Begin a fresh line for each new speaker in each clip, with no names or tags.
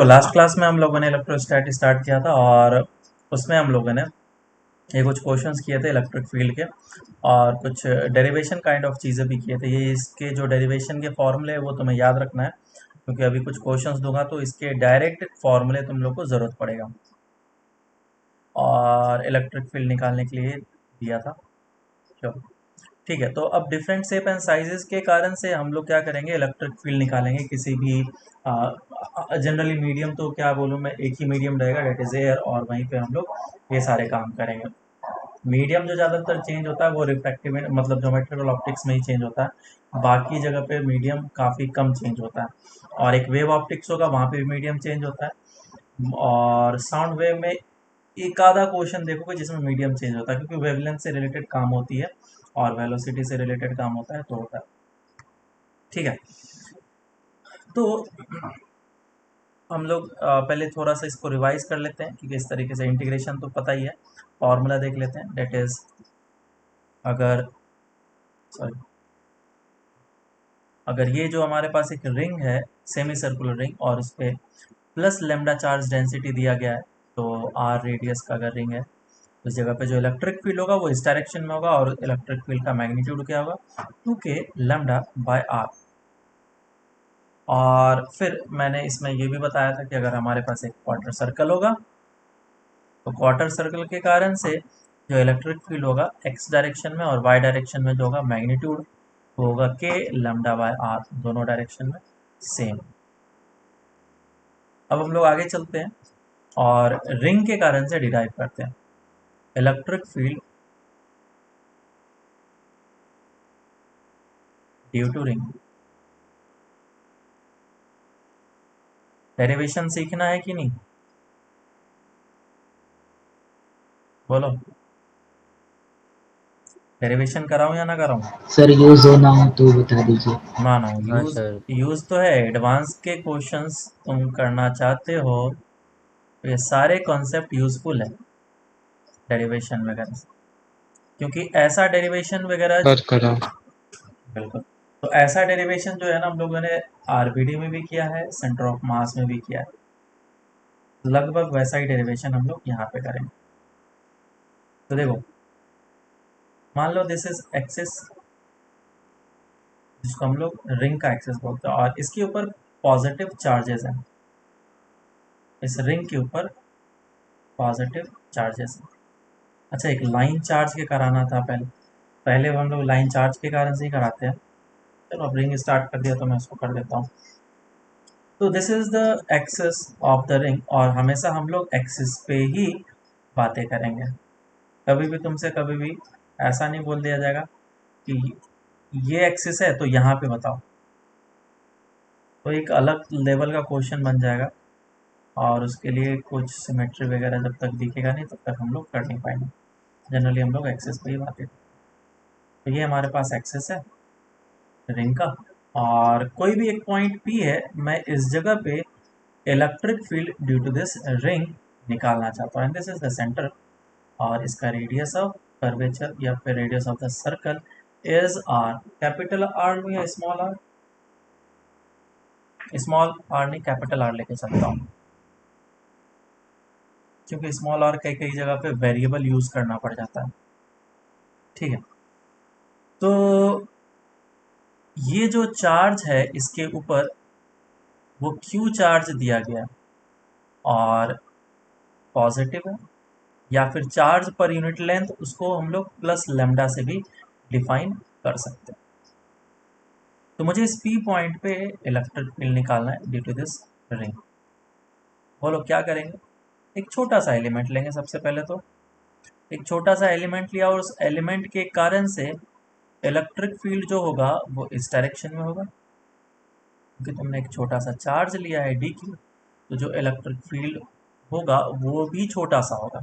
तो last class में हम लोगों ने इलेक्ट्रोस्टैटिक स्टार्ट किया था और उसमें हम लोगों ने ये कुछ क्वेश्चंस किए थे इलेक्ट्रिक फील्ड के और कुछ डेरिवेशन काइंड ऑफ चीज़ें भी किए थे। ये इसके जो डेरिवेशन के फॉर्मूले है वो तुम्हें याद रखना है, क्योंकि अभी कुछ क्वेश्चंस दूंगा तो इसके डायरेक्ट फॉर्मूले तुम लोग को ज़रूरत पड़ेगा और इलेक्ट्रिक फील्ड निकालने के लिए दिया था। चलो ठीक है, तो अब डिफरेंट शेप एंड साइजेस के कारण से हम लोग क्या करेंगे, इलेक्ट्रिक फील्ड निकालेंगे किसी भी जनरली मीडियम, तो क्या बोलूँ मैं, एक ही मीडियम रहेगा डेट इज एयर, और वहीं पे हम लोग ये सारे काम करेंगे। मीडियम जो ज़्यादातर चेंज होता है वो रिफ्रैक्टिव मतलब ज्योमेट्रिकल ऑप्टिक्स में ही चेंज होता है, बाकी जगह पे मीडियम काफ़ी कम चेंज होता है। और एक वेव ऑप्टिक्स होगा, वहाँ पे भी मीडियम चेंज होता है। और साउंड वेव में एक आधा क्वेश्चन देखोगे जिसमें मीडियम चेंज होता है, क्योंकि वेवलेंथ से रिलेटेड काम होती है और वेलोसिटी से रिलेटेड काम होता है, तो होता है। ठीक है, तो हम लोग पहले थोड़ा सा इसको रिवाइज कर लेते हैं कि किस तरीके से, इंटीग्रेशन तो पता ही है, फॉर्मूला देख लेते हैं। डेट इज, अगर सॉरी अगर ये जो हमारे पास एक रिंग है, सेमी सर्कुलर रिंग, और उस पर प्लस लेमडा चार्ज डेंसिटी दिया गया है, तो आर रेडियस का अगर रिंग है, उस जगह पे जो इलेक्ट्रिक फील्ड होगा वो इस डायरेक्शन में होगा, और इलेक्ट्रिक फील्ड का मैग्नीट्यूड क्या होगा, 2k लेमडा बाय आर। और फिर मैंने इसमें ये भी बताया था कि अगर हमारे पास एक क्वार्टर सर्कल होगा, तो क्वार्टर सर्कल के कारण से जो इलेक्ट्रिक फील्ड होगा एक्स डायरेक्शन में, और वाई डायरेक्शन में जो होगा मैग्नीट्यूड वो होगा के लैम्डा बाय आर, दोनों डायरेक्शन में सेम। अब हम लोग आगे चलते हैं और रिंग के कारण से डिराइव करते हैं electric field due to ring. Derivation सीखना है कि नहीं, बोलो। डेरिवेशन कराऊं या ना कराऊं?
सर यूज होना हो तो बता दीजिए।
ना ना,
हाँ
यूज
सर।
यूज तो है, एडवांस के क्वेश्चंस तुम करना चाहते हो तो ये सारे कॉन्सेप्ट यूजफुल है डेरिवेशन वगैरह से, क्योंकि ऐसा डेरिवेशन वगैरह,
कर करा।
बिल्कुल, तो ऐसा डेरिवेशन जो है ना, हम लोगों ने आरबीडी में भी किया है, सेंटर ऑफ मास में भी किया है, लगभग वैसा ही डेरिवेशन हम लोग यहाँ पे करेंगे। तो देखो, मान लो दिस इज एक्सिस, जिसको हम लोग रिंग का एक्सिस बोलते हैं, और इसके ऊपर पॉजिटिव चार्जेस हैं, इस रिंग के ऊपर पॉजिटिव चार्जेस हैं। अच्छा, एक लाइन चार्ज के कराना था पहले, पहले हम लोग लाइन चार्ज के कारण से ही कराते हैं। चलो अब रिंग स्टार्ट कर दिया तो मैं उसको कर देता हूँ। तो this is the axis of the ring, और हमेशा हम लोग एक्सिस पे ही बातें करेंगे। कभी भी तुमसे कभी भी ऐसा नहीं बोल दिया जाएगा कि ये एक्सिस है तो यहाँ पे बताओ, तो एक अलग लेवल का क्वेश्चन बन जाएगा, और उसके लिए कुछ सिमेट्री वगैरह जब तक दिखेगा नहीं तब तक हम लोग कर नहीं पाएंगे। जनरली हम लोग एक्सेस पे ही बातें, तो ये हमारे पास एक्सेस है रिंग का, और कोई भी एक पॉइंट पी है, मैं इस जगह पे electric field due to this ring निकालना चाहता हूँ, and this is the centre, और इसका रेडियस ऑफ कर्वेचर या फिर radius of the circle is R. Capital R लूँ या स्मॉल आर? स्मॉल आर नहीं, कैपिटल आर लेके चलता हूँ, क्योंकि स्मॉल आर कई कई जगह पे वेरिएबल यूज करना पड़ जाता है। ठीक है, तो ये जो चार्ज है इसके ऊपर वो क्यू चार्ज दिया गया और पॉजिटिव है, या फिर चार्ज पर यूनिट लेंथ उसको हम लोग प्लस लेमडा से भी डिफाइन कर सकते हैं। तो मुझे इस पी पॉइंट पे इलेक्ट्रिक फील्ड निकालना है ड्यू टू दिस रिंग। बोलो क्या करेंगे? एक छोटा सा एलिमेंट लेंगे सबसे पहले, तो एक छोटा सा एलिमेंट लिया, और उस एलिमेंट के कारण से इलेक्ट्रिक फील्ड जो होगा वो इस डायरेक्शन में होगा, क्योंकि तुमने एक छोटा सा चार्ज लिया है डी क्यू, तो जो इलेक्ट्रिक फील्ड होगा वो भी छोटा सा होगा,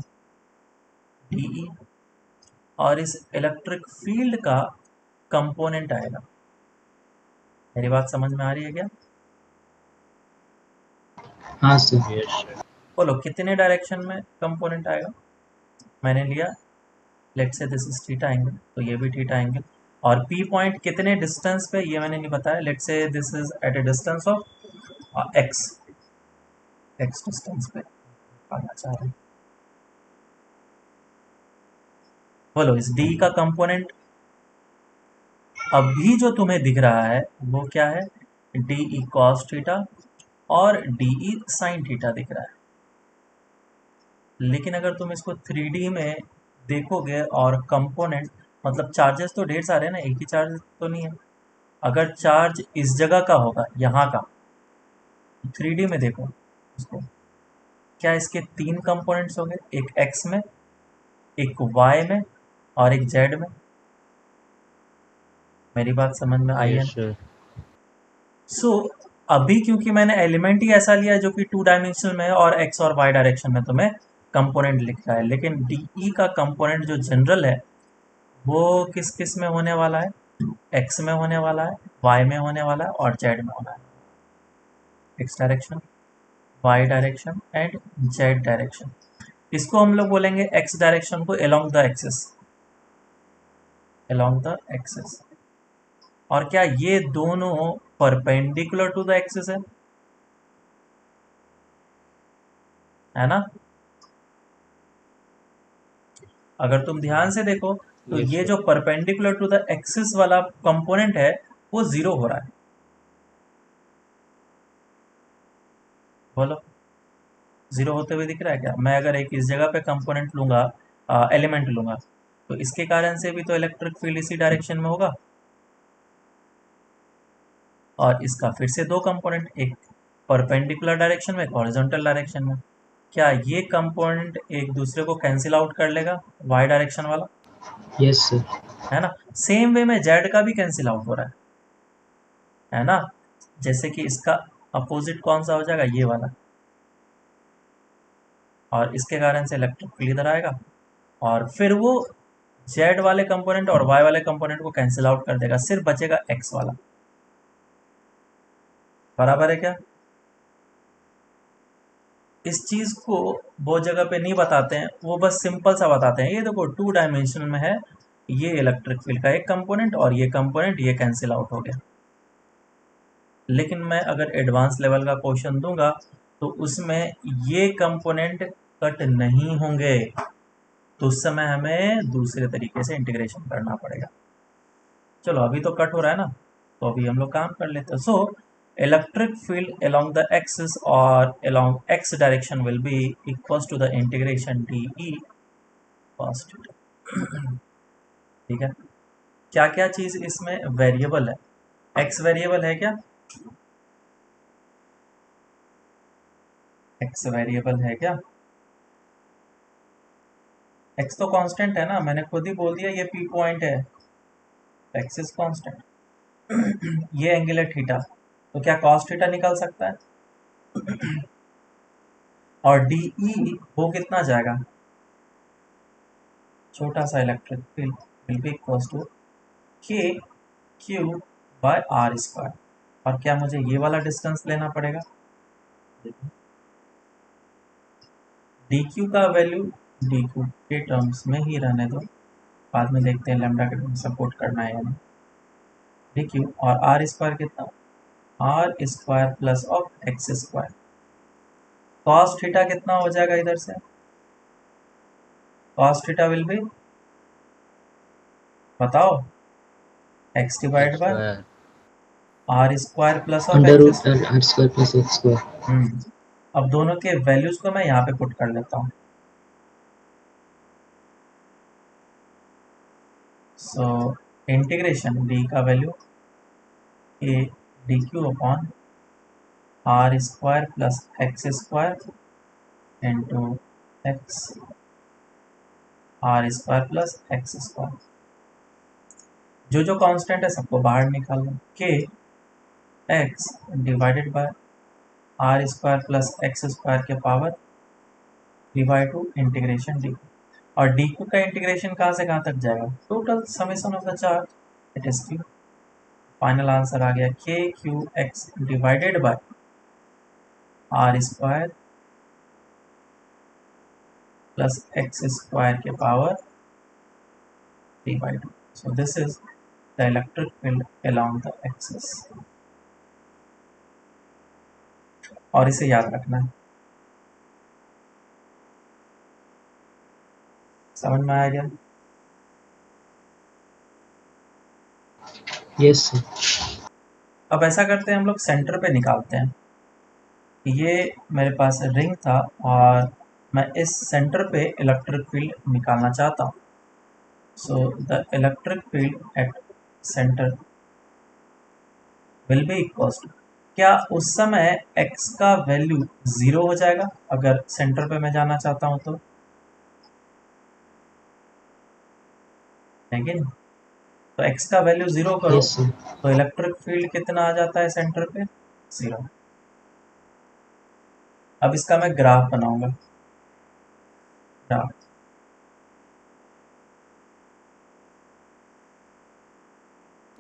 डीई। और इस इलेक्ट्रिक फील्ड का कंपोनेंट आएगा। मेरी बात समझ में आ रही है क्या?
हाँ सर।
Yes sir.
बोलो कितने डायरेक्शन में कंपोनेंट आएगा? मैंने लिया, let's say this is theta angle, तो ये भी थीटा एंगल, और पी पॉइंट कितने डिस्टेंस पे ये मैंने नहीं बताया, let's say this is at a distance of X. X distance पे आना चाह रहे हैं। बोलो इस डी का कंपोनेंट अभी जो तुम्हें दिख रहा है वो क्या है, डी ई कॉस थीटा और डी ई साइन थीटा दिख रहा है। लेकिन अगर तुम इसको 3D में देखोगे और कंपोनेंट, मतलब चार्जेस तो ढेर सारे हैं ना, एक ही चार्ज तो नहीं है। अगर चार्ज इस जगह का होगा यहाँ का, 3D में देखो इसको, क्या इसके तीन कंपोनेंट्स होंगे, एक एक्स में, एक वाई में और एक जेड में। मेरी बात समझ में आई है?
Yes sir.
सो अभी क्योंकि मैंने एलिमेंट ही ऐसा लिया जो कि 2 डायमेंशनल में है और एक्स और वाई डायरेक्शन में तुम्हें कंपोनेंट लिख रहा है, लेकिन डीई का कंपोनेंट जो जनरल है वो किस किस में होने वाला है, एक्स में होने वाला है, वाई में होने वाला है और जेड में होना है। X direction, Y direction and Z direction. इसको हम लोग बोलेंगे एक्स डायरेक्शन को along the axis, along the axis. और क्या ये दोनों परपेंडिकुलर टू द एक्सिस है ना? अगर तुम ध्यान से देखो तो
यस
ये
सर।
जो परपेंडिकुलर टू द एक्सिस वाला कंपोनेंट है वो जीरो हो रहा है। बोलो जीरो होते हुए दिख रहा है क्या? मैं अगर एक इस जगह पे कंपोनेंट लूंगा, एलिमेंट लूंगा, तो इसके कारण से भी तो इलेक्ट्रिक फील्ड इसी डायरेक्शन में होगा। और इसका फिर से दो कंपोनेंट, एक परपेंडिकुलर डायरेक्शन में, एक हॉरिजॉन्टल डायरेक्शन में। क्या ये कंपोनेंट एक दूसरे को कैंसिल आउट कर लेगा, वाई डायरेक्शन वाला?
Yes sir.
है ना? सेम वे में जेड का भी कैंसिल आउट हो रहा है ना? जैसे कि इसका अपोजिट कौन सा हो जाएगा, ये वाला, और इसके कारण से इलेक्ट्रिक फील्ड इधर आएगा और फिर वो जेड वाले कंपोनेंट और वाई वाले कंपोनेंट को कैंसिल आउट कर देगा, सिर्फ बचेगा एक्स वाला। बराबर है क्या? इस चीज को वो जगह पे नहीं बताते हैं, वो बस सिंपल सा बताते हैं, ये देखो 2 डायमेंशन में है, ये इलेक्ट्रिक फील्ड का एक कंपोनेंट और ये कंपोनेंट, ये कैंसिल आउट हो गया। लेकिन मैं अगर एडवांस लेवल का क्वेश्चन दूंगा तो उसमें ये कंपोनेंट कट नहीं होंगे, तो उस समय हमें दूसरे तरीके से इंटीग्रेशन करना पड़ेगा। चलो अभी तो कट हो रहा है ना, तो अभी हम लोग काम कर लेते हैं। So electric field along the axis और along x direction will be equal to the integration d e cos theta. ठीक है? क्या क्या चीज इसमें वेरिएबल है? एक्स वेरिएबल है क्या? एक्स वेरिएबल है क्या? एक्स तो कांस्टेंट है ना, मैंने खुद ही बोल दिया ये पी पॉइंट है, एक्स इज कांस्टेंट। ये एंगल है थीटा, तो क्या कॉस थीटा निकल सकता है? और डी ई वो कितना जाएगा, छोटा सा electric field will be equal to K Q by are square. और क्या मुझे ये वाला डिस्टेंस लेना पड़ेगा? डी क्यू का वैल्यू डी क्यू के टर्म्स में ही रहने दो, बाद में देखते हैं लैम्डा के सपोर्ट करना है या नहीं। डी क्यू और आर स्क्वायर कितना, R square plus of X square. Cos theta कितना हो जाएगा इधर से, कॉस थीटा विल बी, बताओ, X divide
X
by
square
R square plus of
under
X
root
square.
R square plus x square.
अब दोनों के वैल्यूज को मैं यहाँ पे पुट कर लेता हूँ। सो इंटीग्रेशन डी का value a d q upon r square plus x square into x r square plus x square. जो जो कांस्टेंट है सबको बाहर निकाल लो, k x divided by are square plus x square के power divide two integration d. और D Q का इंटीग्रेशन कहाँ से कहाँ तक जाएगा, total summation of the charge, it is q. Final answer आ गया के Q x divided by are square plus x square के power D by two. So this is the electric field along the axis. और इसे याद रखना है, समझ में आ गया?
Yes sir.
अब ऐसा करते हैं, हम लोग सेंटर पे निकालते हैं। ये मेरे पास रिंग था और मैं इस सेंटर पे इलेक्ट्रिक फील्ड निकालना चाहता हूँ। So the electric field at centre will be equals to, क्या उस समय x का वैल्यू 0 हो जाएगा अगर सेंटर पे मैं जाना चाहता हूँ तो? है कि नहीं? तो x का वैल्यू 0 करो
यस सर।
तो इलेक्ट्रिक फील्ड कितना आ जाता है सेंटर पे? 0। अब इसका मैं ग्राफ बनाऊंगा। ग्राफ।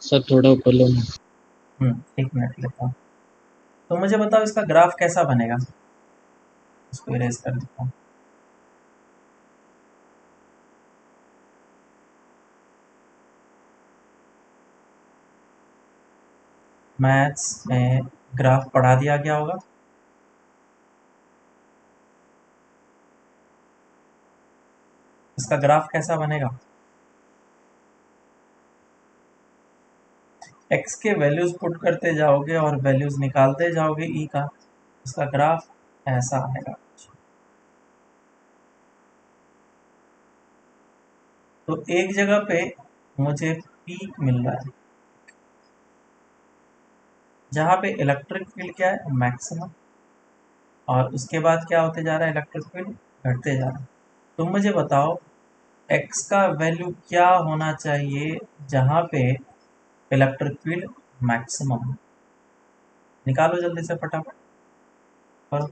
सर थोड़ा ऊपर लो ना।
1 मिनट लेता हूँ। तो मुझे बताओ इसका ग्राफ कैसा बनेगा? इसको इरेज कर देता हूँ। मैथ्स में ग्राफ पढ़ा दिया गया होगा। इसका ग्राफ कैसा बनेगा? x के वैल्यूज पुट करते जाओगे और वैल्यूज निकालते जाओगे e का, इसका ग्राफ ऐसा आएगा। तो एक जगह पे मुझे पीक मिल रहा है जहाँ पे इलेक्ट्रिक फील्ड क्या है, मैक्सिमम, और उसके बाद क्या होते जा रहा है, इलेक्ट्रिक फील्ड घटते जा रहा है। तुम मुझे बताओ x का वैल्यू क्या होना चाहिए जहाँ पे इलेक्ट्रिक फील्ड मैक्सिमम है? निकालो जल्दी से फटाफट करो।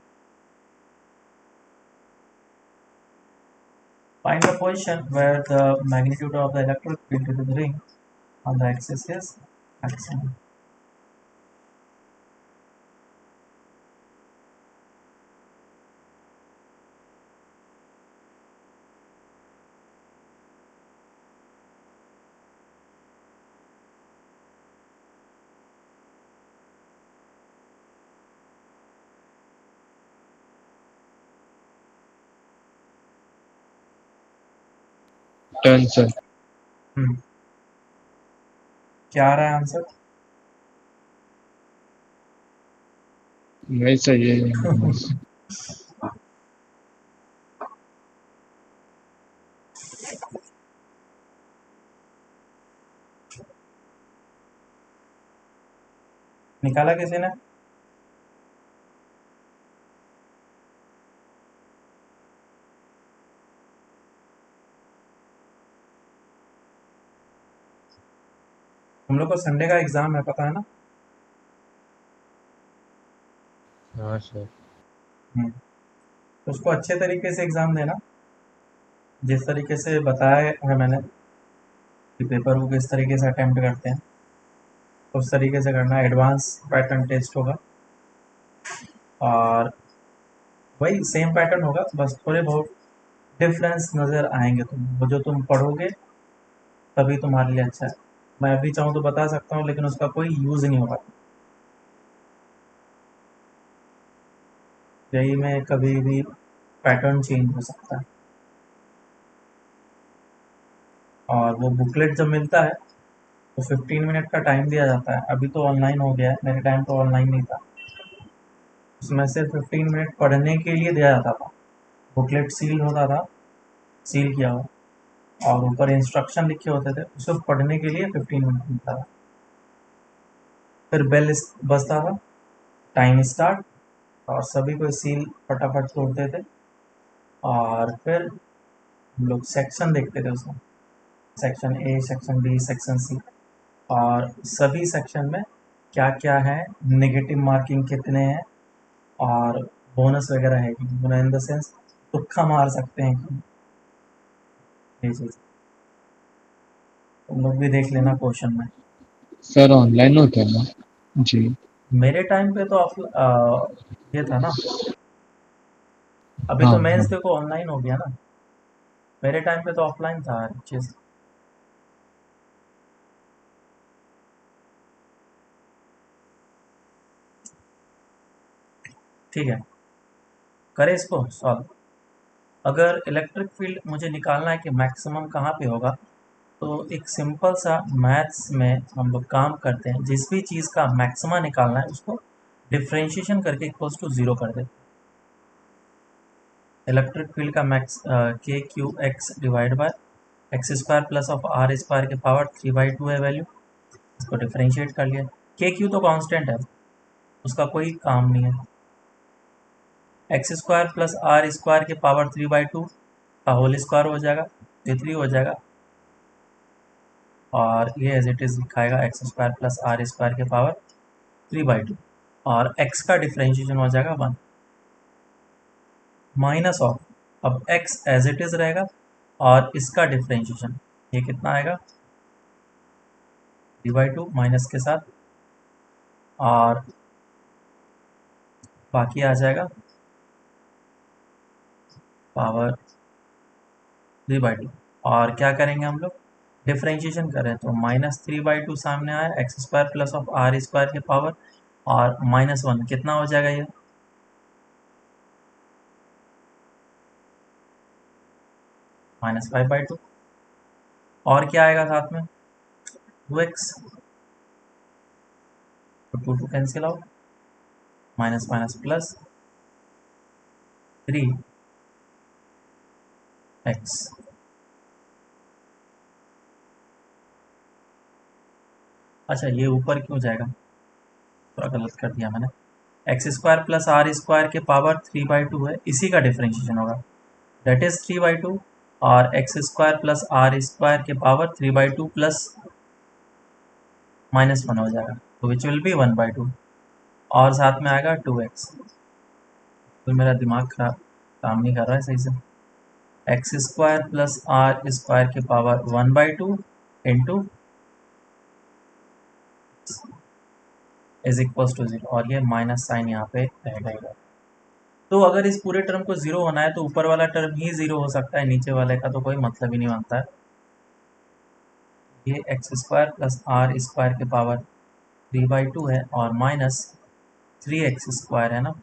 Find the position where the magnitude of the electric field to the ring on the axis is maximum.
Done sir.
हम्म क्या आ रहा है आंसर?
नहीं सर ये
निकाला किसी ने? हम लोग को संडे का एग्जाम है, पता है ना?
हाँ सर।
तो उसको अच्छे तरीके से एग्जाम देना, जिस तरीके से बताया है मैंने कि पेपर को किस तरीके से अटेम्प्ट करते हैं, उस तरीके से करना। एडवांस पैटर्न टेस्ट होगा और वही सेम पैटर्न होगा, बस थोड़े बहुत डिफरेंस नज़र आएंगे। वो जो तुम पढ़ोगे तभी तुम्हारे लिए अच्छा है। मैं अभी चाहूँ तो बता सकता हूँ लेकिन उसका कोई यूज़ नहीं होगा। यही में कभी भी पैटर्न चेंज हो सकता है। और वो बुकलेट जब मिलता है तो 15 मिनट का टाइम दिया जाता है। अभी तो ऑनलाइन हो गया है, मेरे टाइम तो ऑनलाइन नहीं था। उसमें से 15 मिनट पढ़ने के लिए दिया जाता था। बुकलेट सील होता था, सील किया हुआ, और ऊपर इंस्ट्रक्शन लिखे होते थे, उसको पढ़ने के लिए 15 मिनट मिलता था। फिर बेल बजता था, टाइम स्टार्ट, और सभी कोई सील फटाफट तोड़ते थे। और फिर हम लोग सेक्शन देखते थे उसमें, section A, section B, section C, और सभी सेक्शन में क्या क्या है, नेगेटिव मार्किंग कितने हैं, और बोनस वगैरह है कि बोनस इन द सेंस तुक्का मार सकते हैं कि ये चीज़। तुम लोग भी देख लेना क्वेश्चन में।
सर ऑनलाइन होता है ना? जी।
मेरे टाइम पे तो ये था ना। अभी
हाँ
तो
हाँ।
मेंस देखो ऑनलाइन हो गया ना। मेरे टाइम पे तो ऑफलाइन था हर चीज़। ठीक है, करें इसको सॉल्व। अगर इलेक्ट्रिक फील्ड मुझे निकालना है कि मैक्सिमम कहाँ पे होगा, तो एक सिंपल सा मैथ्स में हम लोग काम करते हैं, जिस भी चीज़ का मैक्सिमा निकालना है उसको डिफ्रेंशिएशन करके इक्वल्स टू ज़ीरो कर देते हैं। इलेक्ट्रिक फील्ड का max K Q X divide by X square plus of are square के पावर 3/2 है वैल्यू। इसको डिफ्रेंशिएट कर लिया। के क्यू तो कांस्टेंट है, उसका कोई काम नहीं है। X square plus are square के पावर 3/2 का होल स्क्वायर हो जाएगा, ये 3 हो जाएगा, और ये एज इट इज़ लिखाएगा x square plus are square के पावर 3/2, और एक्स का डिफ्रेंशिएशन हो जाएगा 1 माइनस ऑफ, अब एक्स एज इट इज़ रहेगा और इसका डिफ्रेंशिएशन ये कितना आएगा 3/2 माइनस के साथ, और बाकी आ जाएगा पावर 3/2। और क्या करेंगे हम लोग, डिफ्रेंशिएशन करें तो -3/2 सामने आया, X square plus of are square के पावर, और -1 कितना हो जाएगा ये -5/2, और क्या आएगा साथ में 2x, तो 2 cancel out, minus minus plus 3x। अच्छा ये ऊपर क्यों जाएगा, थोड़ा गलत कर दिया मैंने, X square plus are square के पावर 3/2 है, इसी का डिफ्रेंशिएशन होगा, दैट इज 3/2, और X square plus are square के पावर 3/2 प्लस -1 हो जाएगा, तो विच विल बी 1/2, और साथ में आएगा 2x। तो मेरा दिमाग खराब काम नहीं कर रहा है सही से। X square plus are square के power 1/2 into is equal to 0, और ये माइनस साइन यहाँ पे रह जाएगा। तो अगर इस पूरे टर्म को 0 होना है तो ऊपर वाला टर्म ही 0 हो सकता है, नीचे वाले का तो कोई मतलब ही नहीं बनता है। ये X square plus are square के पावर 3/2 है, और माइनस 3x स्क्वायर है ना,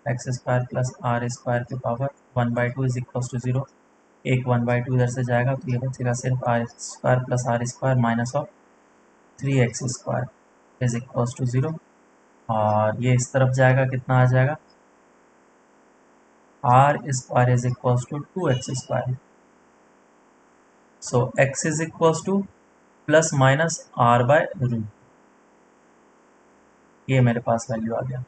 X square plus are square के पावर 1/2 इज इक्वल टू 0, एक 1/2 इधर से जाएगा तो ये बचेगा सिर्फ R square plus are square minus of 3x square is equal to 0, और ये इस तरफ जाएगा, कितना आ जाएगा R square is equal to 2x square, so x is equal to plus minus R by root, ये मेरे पास वैल्यू आ गया।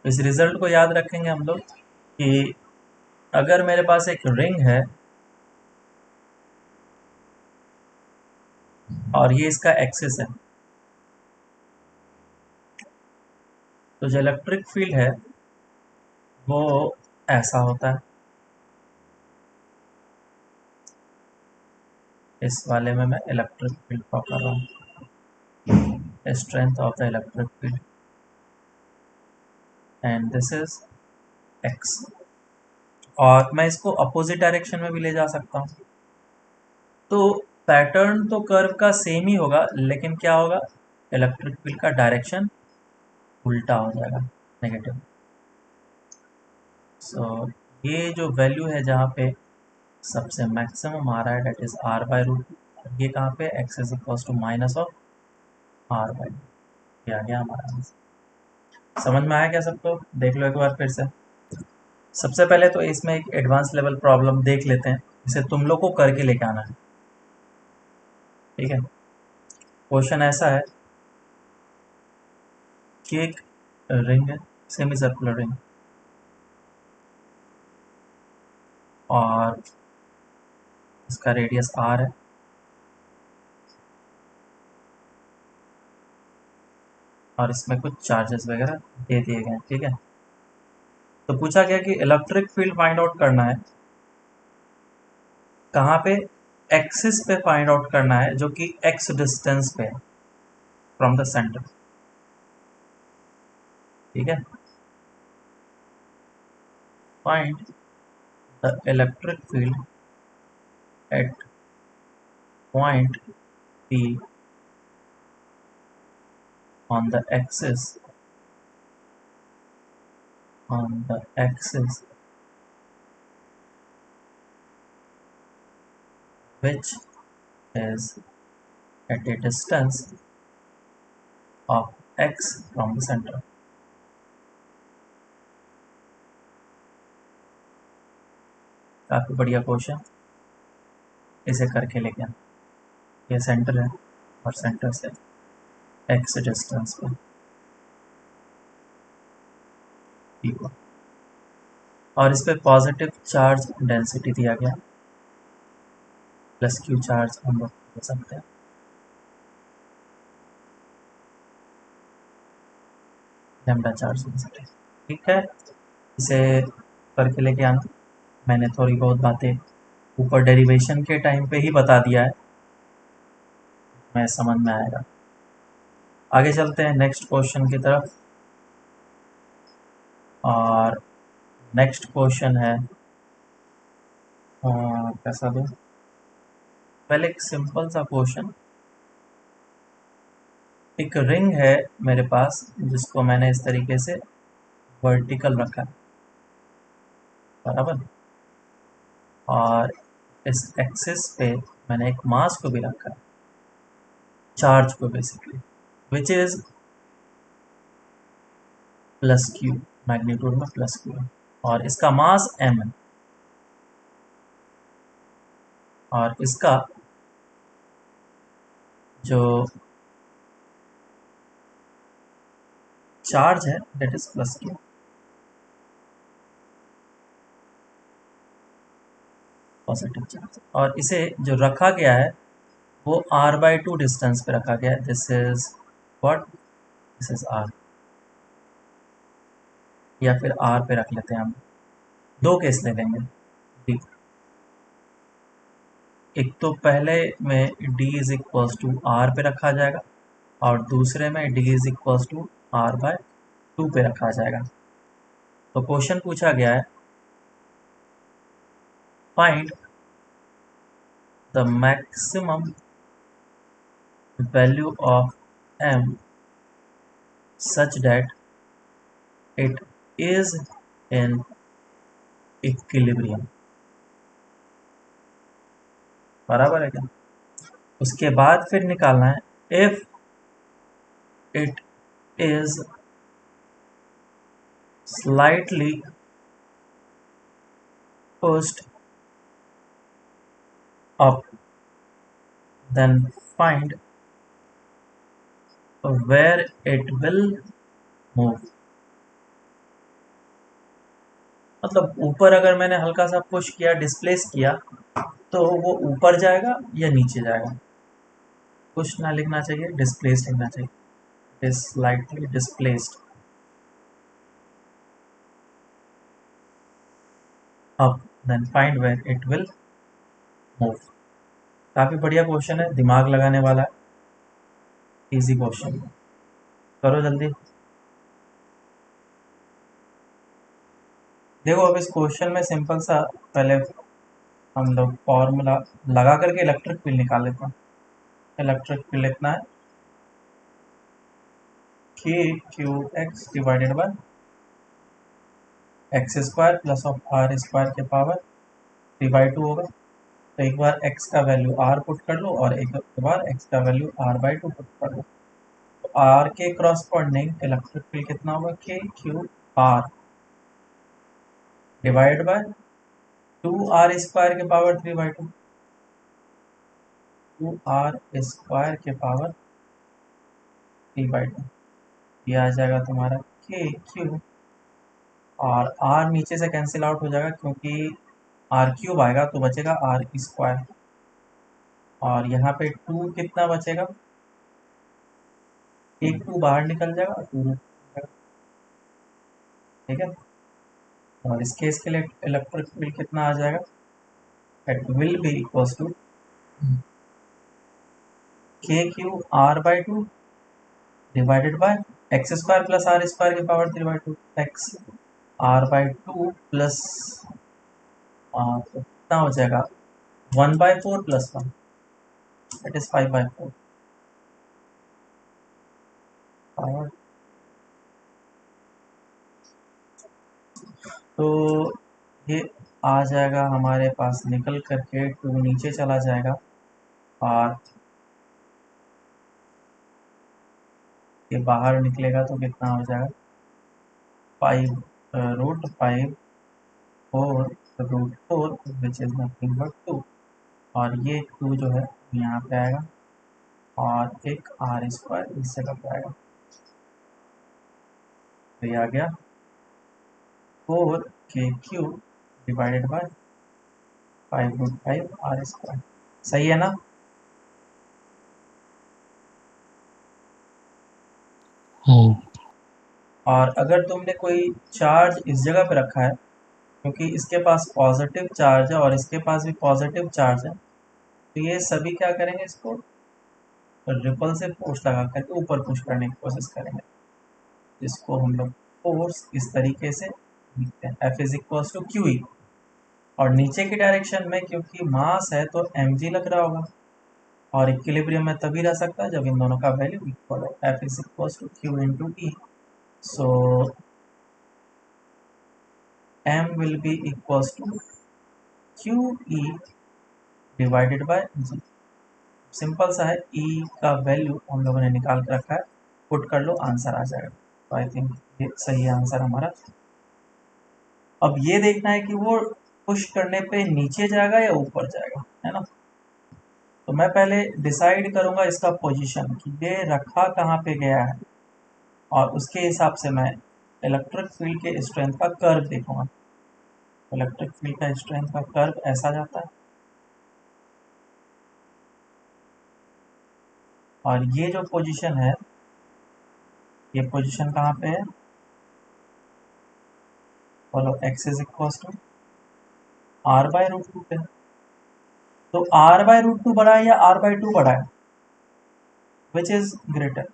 इस रिजल्ट को याद रखेंगे हम लोग कि अगर मेरे पास एक रिंग है और ये इसका एक्सिस है, तो जो इलेक्ट्रिक फील्ड है वो ऐसा होता है। इस वाले में मैं इलेक्ट्रिक फील्ड ड्रॉ कर रहा हूँ, strength of the electric field, and this is x, और मैं इसको अपोजिट डायरेक्शन में भी ले जा सकता हूँ। तो पैटर्न तो कर्व का सेम ही होगा, लेकिन क्या होगा, इलेक्ट्रिक फील्ड का डायरेक्शन उल्टा हो जाएगा, नेगेटिव। सो ये जो वैल्यू है जहाँ पे सबसे मैक्सिमम आ रहा है, that is R by root, ये कहाँ पे X is equal to minus of R by, ये आ गया हमारा आंसर। समझ में आया क्या सबको, देख लो एक बार फिर से। सबसे पहले तो इसमें एक एडवांस लेवल प्रॉब्लम देख लेते हैं, इसे तुम लोग को करके लेके आना है, ठीक है। क्वेश्चन ऐसा है कि एक रिंग है, सेमी सर्कुलर रिंग, और इसका रेडियस आर है, और इसमें कुछ चार्जेस वगैरह दे दिए गए हैं, ठीक है। तो पूछा गया कि इलेक्ट्रिक फील्ड फाइंड आउट करना है, कहाँ पे, एक्सिस पे फाइंड आउट करना है, जो कि एक्स डिस्टेंस पे है फ्रॉम द सेंटर, ठीक है। Find the electric field eight point P on the axis which is at a distance of x from the center. काफी बढ़िया क्वेश्चन, इसे करके लेके आना। ये सेंटर है और सेंटर से x डिस्टेंस पे p और इस पे पॉजिटिव चार्ज डेंसिटी दिया गया, प्लस क्यू चार्ज हम लोग दे सकते हैं। लैम्डा चार्ज डेंसिटी, ठीक है, इसे करके लेके आना। मैंने थोड़ी बहुत बातें ऊपर डेरिवेशन के टाइम पे ही बता दिया है, मैं समझ में आएगा। आगे चलते हैं नेक्स्ट क्वेश्चन की तरफ, और नेक्स्ट क्वेश्चन है कैसा दो, पहले एक सिंपल सा क्वेश्चन। एक रिंग है मेरे पास जिसको मैंने इस तरीके से वर्टिकल रखा है, बराबर, और इस एक्सिस पे मैंने एक मास को भी रखा है, चार्ज को basically, which is plus Q, magnitude में प्लस क्यू है, और इसका मास m है, और इसका जो चार्ज है that is plus Q, positive charge, और इसे जो रखा गया है वो r/2 डिस्टेंस पे रखा गया है। This is what, this is r, या फिर r पे रख लेते हैं हम। दो केस ले लेंगे, ठीक। एक तो पहले में d is equals to r पे रखा जाएगा, और दूसरे में d is equals to r/2 पे रखा जाएगा। तो क्वेश्चन पूछा गया है, find the maximum value of m such that it is in equilibrium, बराबर है क्या। उसके बाद फिर निकालना है if it is slightly pushed up, then find where it will move। मतलब ऊपर अगर मैंने हल्का सा पुश किया, डिस्प्लेस किया, तो वो ऊपर जाएगा या नीचे जाएगा। पुश ना लिखना चाहिए, डिस्प्लेस लिखना चाहिए, it is slightly displaced up, then find where it will move. काफी बढ़िया क्वेश्चन है, दिमाग लगाने वाला है, इजी क्वेश्चन, करो जल्दी। देखो अब इस क्वेश्चन में सिंपल सा पहले हम लोग फॉर्मूला लगा करके इलेक्ट्रिक फील्ड निकाल लेते हैं। इलेक्ट्रिक फील्ड लिखना है k q x divided by X square plus of are square के पावर 3/2 होगा। तो एक बार x का वैल्यू r पुट कर लो, और एक बार x का वैल्यू r/2 पुट कर लो। तो r के क्रॉसपॉन्डिंग इलेक्ट्रिक फील्ड कितना होगा, k q r divide by 2r square के पावर 3/2, 2r स्क्वायर के पावर 3/2, ये आ जाएगा तुम्हारा k q, और r नीचे से कैंसिल आउट हो जाएगा क्योंकि r क्यूब आएगा तो बचेगा r स्क्वायर, और यहाँ पे 2 कितना बचेगा, एक 2 बाहर निकल जाएगा, 2 ठीक है। और इस केस के लिए इलेक्ट्रिक फील्ड कितना आ जाएगा, it will be equals to k q r/2 divided by X square plus are square की पावर 3/2, एक्स r/2 प्लस तो कितना हो जाएगा 1/4 प्लस 1, इट इज 5/4, और तो ये आ जाएगा हमारे पास निकल करके 2 नीचे चला जाएगा और ये बाहर निकलेगा तो कितना हो जाएगा 5√5 4 विच इज नथिंग बट 2 और ये 2 जो है यहाँ पे आएगा और एक r² इस जगह पे आएगा तो ये आ गया 4k³ डिवाइडेड बाय 5√5 r²। सही है ना?
हाँ
और अगर तुमने कोई चार्ज इस जगह पे रखा है क्योंकि इसके पास पॉजिटिव चार्ज है और इसके पास भी पॉजिटिव चार्ज है तो ये सभी क्या करेंगे, इसको रिपल से फोर्स लगा करके ऊपर पुश करने की कोशिश करेंगे, जिसको हम लोग फोर्स इस तरीके से लिखते हैं F is equal to QE। और नीचे की डायरेक्शन में क्योंकि मास है तो mg लग रहा होगा और इक्विलिब्रियम में तभी रह सकता है जब इन दोनों का वैल्यू इक्वल हो। F is equal to Q into E। So m will be equals to QE divided by G। Simple सा है, E का वैल्यू हम लोगों ने निकाल के रखा है, पुट कर लो आंसर आ जाएगा। तो आई थिंक ये सही है आंसर हमारा। अब ये देखना है कि वो पुश करने पे नीचे जाएगा या ऊपर जाएगा, है ना। तो मैं पहले डिसाइड करूंगा इसका पोजीशन कि ये रखा कहाँ पे गया है और उसके हिसाब से मैं इलेक्ट्रिक फील्ड के स्ट्रेंथ का कर्व देखूंगा। इलेक्ट्रिक फील्ड का स्ट्रेंथ का कर्व ऐसा जाता है और ये जो पोजीशन है ये पोजीशन कहाँ पे है, बोलो x is equal to r/√2 पे। तो r/√2 बड़ा है या r/2 बड़ा है, विच इज ग्रेटर?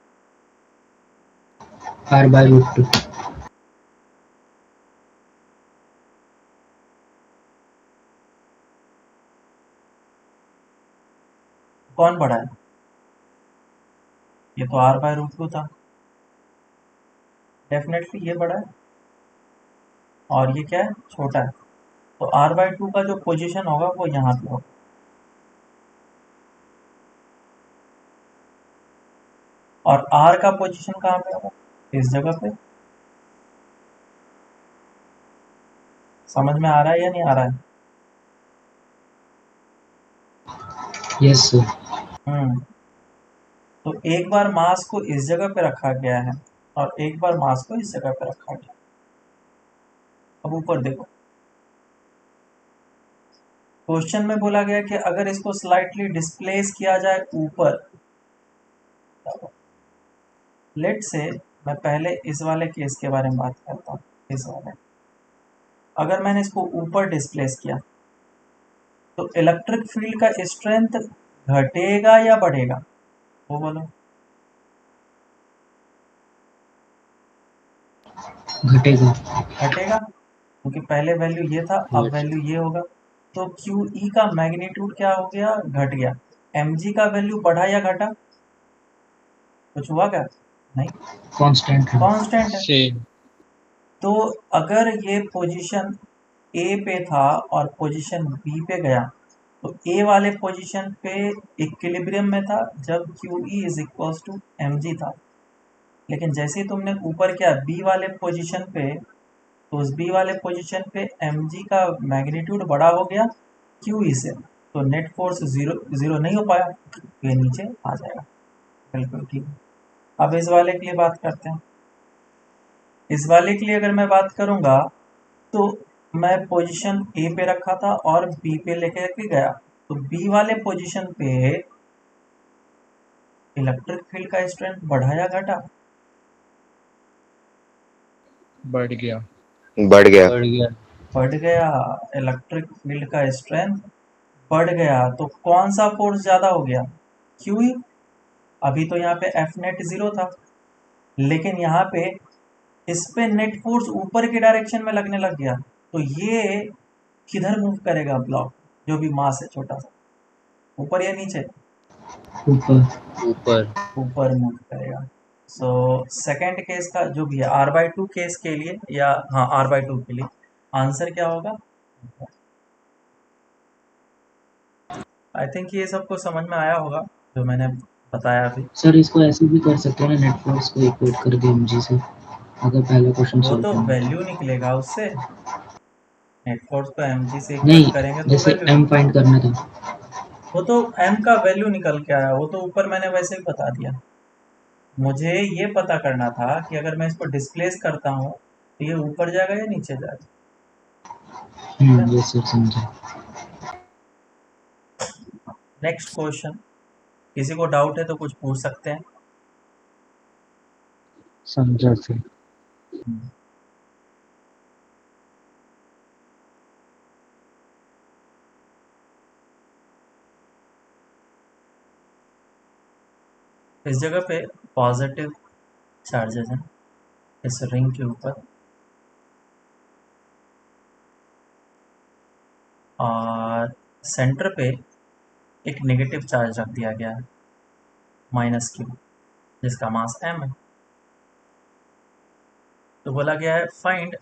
r/√2।
कौन बड़ा है? ये तो r/√2 था, डेफिनेटली ये बड़ा है और ये क्या है, छोटा है। तो r/2 का जो पोजीशन होगा वो यहाँ पे होगा। और r का पोजीशन कहाँ पे होगा, इस जगह पे। समझ में आ रहा है या नहीं आ रहा है?
Yes sir.
तो एक बार मास को इस जगह पे रखा गया है और एक बार मास को इस जगह पे रखा गया। अब ऊपर देखो, क्वेश्चन में बोला गया कि अगर इसको स्लाइटली डिस्प्लेस किया जाए ऊपर, लेट से मैं पहले इस वाले केस के बारे में बात करता हूँ। इस वाले, अगर मैंने इसको ऊपर डिस्प्लेस किया तो इलेक्ट्रिक फील्ड का स्ट्रेंथ घटेगा या बढ़ेगा, वो बोलो।
घटेगा।
घटेगा क्योंकि पहले वैल्यू ये था, अब
यस।
वैल्यू ये होगा। तो QE का मैग्नीट्यूड क्या हो गया, घट गया। mg का वैल्यू बढ़ा या घटा, कुछ हुआ क्या? नहीं,
कांस्टेंट है।
कांस्टेंट है।
सेम।
तो अगर ये पोजीशन A पे था और पोजीशन B पे गया तो A वाले पोजीशन पे इक्विलिब्रियम में था जब QE is equal to mg था। लेकिन जैसे ही तुमने ऊपर किया B वाले पोजीशन पे तो उस B वाले पोजीशन पे mg का मैग्नीट्यूड बड़ा हो गया QE से, तो नेट फोर्स जीरो जीरो नहीं हो पाया, ये नीचे आ जाएगा। बिल्कुल ठीक है। अब इस वाले के लिए बात करते हैं। इस वाले के लिए अगर मैं बात करूंगा तो मैं पोजीशन ए पे रखा था और बी पे लेकर के गया, तो बी वाले पोजीशन पे इलेक्ट्रिक फील्ड का स्ट्रेंथ बढ़ा या घटा?
बढ़ गया।
बढ़ गया।
बढ़ गया।
बढ़ गया। इलेक्ट्रिक फील्ड का स्ट्रेंथ बढ़ गया तो कौन सा फोर्स ज्यादा हो गया, क्यूई। अभी तो यहाँ पे एफ नेट जीरो था लेकिन यहाँ पे इस पे नेट फोर्स ऊपर की डायरेक्शन में लगने लग गया, तो ये किधर मूव करेगा ब्लॉक, जो भी मास है छोटा सा, ऊपर या नीचे?
ऊपर। ऊपर।
ऊपर मूव करेगा। सो सेकेंड केस का जो भी है R/2 केस के लिए, या हाँ R/2 के लिए आंसर क्या होगा, आई थिंक ये सबको समझ में आया होगा जो मैंने बताया अभी।
सर इसको ऐसे भी कर सकते हैं ना, नेट फोर्स को इक्वेट कर दें mg से, अगर पहला क्वेश्चन
वो
सॉल्व
तो
करना
वैल्यू
तो।
निकलेगा उससे, नेट फोर्स को mg से इक्वेट
नहीं,
करेंगे तो
जैसे
वैल्यू
m
निकलेगा।
फाइंड करना था।
वो तो m का वैल्यू निकल के आया, वो तो ऊपर मैंने वैसे ही बता दिया। मुझे ये पता करना था कि अगर मैं इसको डिस्प्लेस करता हूँ तो ये ऊपर जाएगा या नीचे जाएगा। ठीक है,
यस सर, समझा।
Next question. किसी को डाउट है तो कुछ पूछ सकते हैं।
समझा सर।
इस जगह पे पॉजिटिव चार्जेस हैं इस रिंग के ऊपर, और सेंटर पे एक नेगेटिव चार्ज रख दिया गया है -q, जिसका मास m है। तो बोला गया है find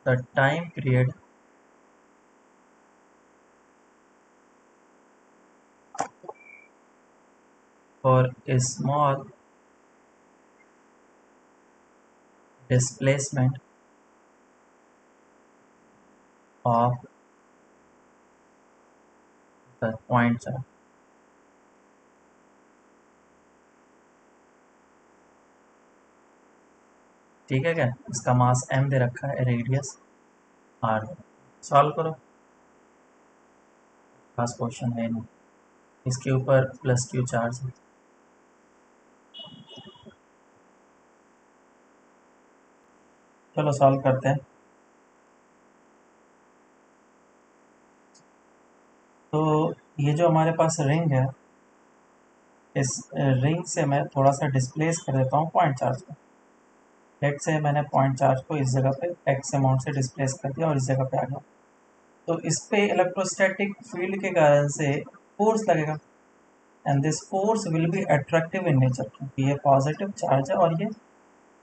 the time period for a small displacement of the point charge. ठीक है क्या, इसका मास m दे रखा है, रेडियस r। सॉल्व करो, खास क्वेश्चन है नहीं। इसके ऊपर +q चार्ज है। चलो सॉल्व करते हैं। तो ये जो हमारे पास रिंग है, इस रिंग से मैं थोड़ा सा डिस्प्लेस कर देता हूँ पॉइंट चार्ज को। लेट से मैंने पॉइंट चार्ज को इस जगह पे x अमाउंट से डिस्प्लेस कर दिया और इस जगह पे आ गया। तो इस पे इलेक्ट्रोस्टैटिक फील्ड के कारण से फोर्स लगेगा, and this force will be attractive in nature, क्योंकि ये पॉजिटिव चार्ज है और ये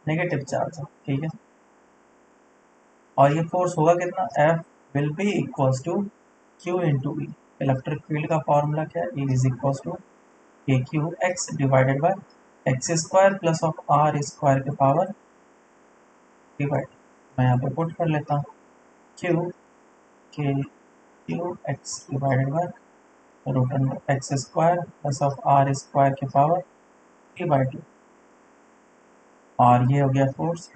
नेगेटिव चार्ज है। ठीक है, और ये फोर्स होगा कितना, F will be equals to Q into E. Electric field का फॉर्मूला क्या है, E is equals to K Q x divided by X square plus of are square के पावर डिवाइड। मैं यहाँ पे पुट कर लेता हूँ Q K Q x divided by root under X square plus of are square के power D by two. और ये हो गया फोर्स।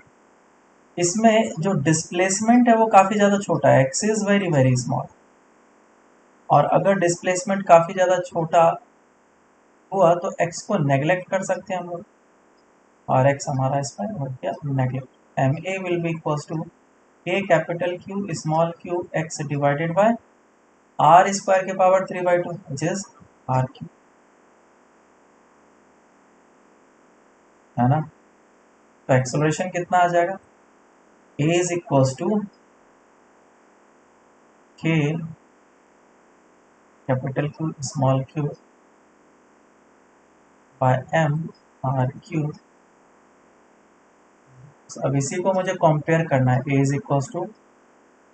इसमें जो डिस्प्लेसमेंट है वो काफ़ी ज़्यादा छोटा है, x is very very small. और अगर डिस्प्लेसमेंट काफ़ी ज़्यादा छोटा हुआ तो एक्स को नेग्लेक्ट कर सकते हैं हम लोग, और एक्स हमारा इसमें हो गया neglect. M a will be equals to k capital q small q x divided by are square के power 3/2 which is r q, है ना। तो एक्सेलरेशन कितना आ जाएगा, a is equals to k capital q small q by M R q. अब इसी को मुझे कंपेयर करना है, a is equals to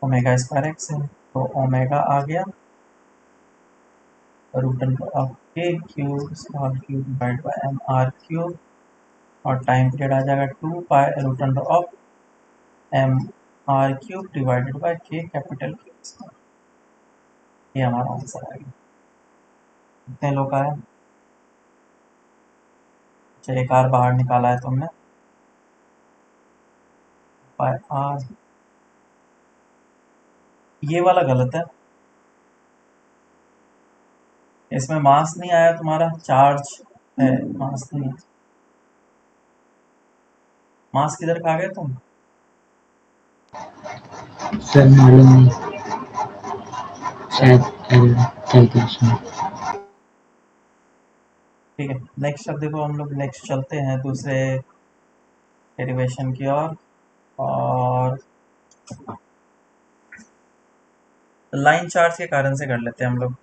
omega square x है, तो ओमेगा आ गया रूट अंडर ऑफ के Q small Q divide by M R Q, और टाइम पीरियड आ जाएगा 2 pi root under of M R cube divided by K capital Q. ये हमारा आंसर आ गया। कितने लोग आए, अच्छा एक आर बाहर निकाला है तुमने, बाय आर। ये वाला गलत है, इसमें मास नहीं आया तुम्हारा, चार्ज है, मास नहीं है। मास किधर खा गए तुम,
सर मालूम नहीं, शायद एरर कैलकुलेशन।
ठीक है। नेक्स्ट अब देखो, हम लोग नेक्स्ट चलते हैं दूसरे डेरिवेशन की ओर, और लाइन चार्ज के कारण से कर लेते हैं हम लोग।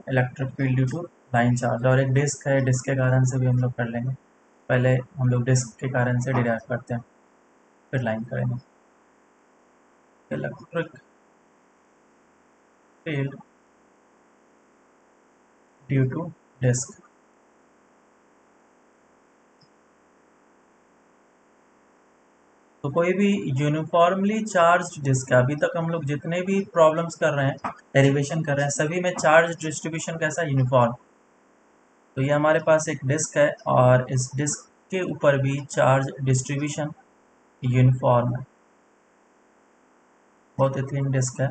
Electric field due to line charge, और एक डिस्क है, डिस्क के कारण से भी हम लोग कर लेंगे। पहले हम लोग डिस्क के कारण से डिराइव करते हैं, फिर लाइन करेंगे। Electric field due to disc. तो कोई भी यूनिफॉर्मली चार्ज डिस्क है, अभी तक हम लोग जितने भी प्रॉब्लम्स कर रहे हैं, डेरिवेशन कर रहे हैं, सभी में चार्ज डिस्ट्रीब्यूशन कैसा, यूनिफॉर्म। तो ये हमारे पास एक डिस्क है और इस डिस्क के ऊपर भी चार्ज डिस्ट्रीब्यूशन यूनिफॉर्म है। बहुत ही थिन डिस्क है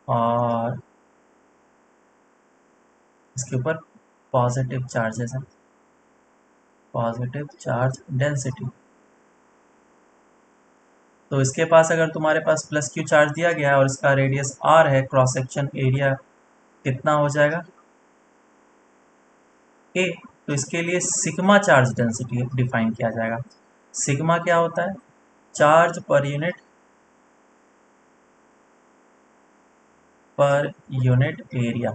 और इसके ऊपर पॉजिटिव चार्जेस हैं, पॉजिटिव चार्ज डेंसिटी। तो इसके पास अगर तुम्हारे पास प्लस क्यू चार्ज दिया गया है और इसका रेडियस आर है, क्रॉस सेक्शन एरिया कितना हो जाएगा, ए। तो इसके लिए सिग्मा चार्ज डेंसिटी डिफाइन किया जाएगा। सिग्मा क्या होता है, चार्ज पर यूनिट एरिया।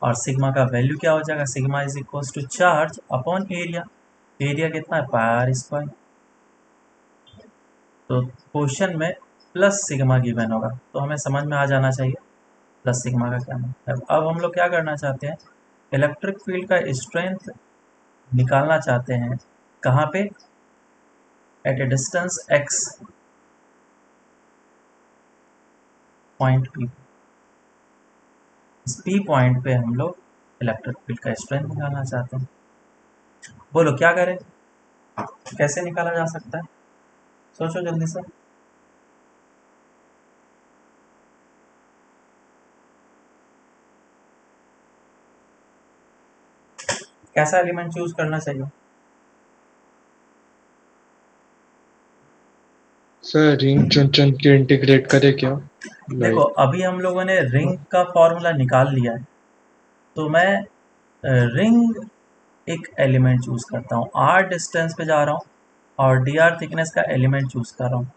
और सिग्मा का वैल्यू क्या हो जाएगा, sigma is equal to charge upon area. Area कितना है, पाई स्क्वायर। तो क्वेश्चन में प्लस सिग्मा गिवन होगा, तो हमें समझ में आ जाना चाहिए प्लस सिग्मा का क्या मतलब है। अब हम लोग क्या करना चाहते हैं, इलेक्ट्रिक फील्ड का स्ट्रेंथ निकालना चाहते हैं। कहाँ पे, at a distance x point p। इस p पॉइंट पे हम लोग इलेक्ट्रिक फील्ड का स्ट्रेंथ निकालना चाहते हैं। बोलो क्या करें, कैसे निकाला जा सकता है, सोचो जल्दी से। कैसा एलिमेंट चूज करना चाहिए।
सर रिंग चुन चुन के इंटीग्रेट करे क्या,
देखो
लाइक
अभी हम लोगों ने रिंग का फॉर्मूला निकाल लिया है, तो मैं रिंग एक एलिमेंट चूज करता हूँ, r डिस्टेंस पे जा रहा हूँ और dr थिकनेस का एलिमेंट चूज कर रहा हूँ।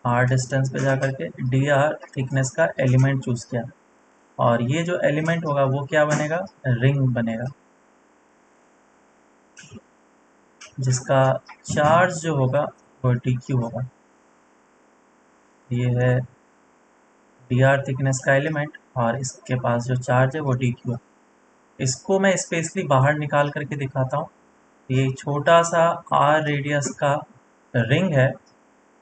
r डिस्टेंस पे जा करके dr थिकनेस का एलिमेंट चूज किया और ये जो एलिमेंट होगा वो क्या बनेगा, रिंग बनेगा, जिसका चार्ज जो होगा वो dq होगा। ये है dr थिकनेस का एलिमेंट और इसके पास जो चार्ज है वो dq है। इसको मैं स्पेशली बाहर निकाल करके दिखाता हूँ। ये छोटा सा r रेडियस का रिंग है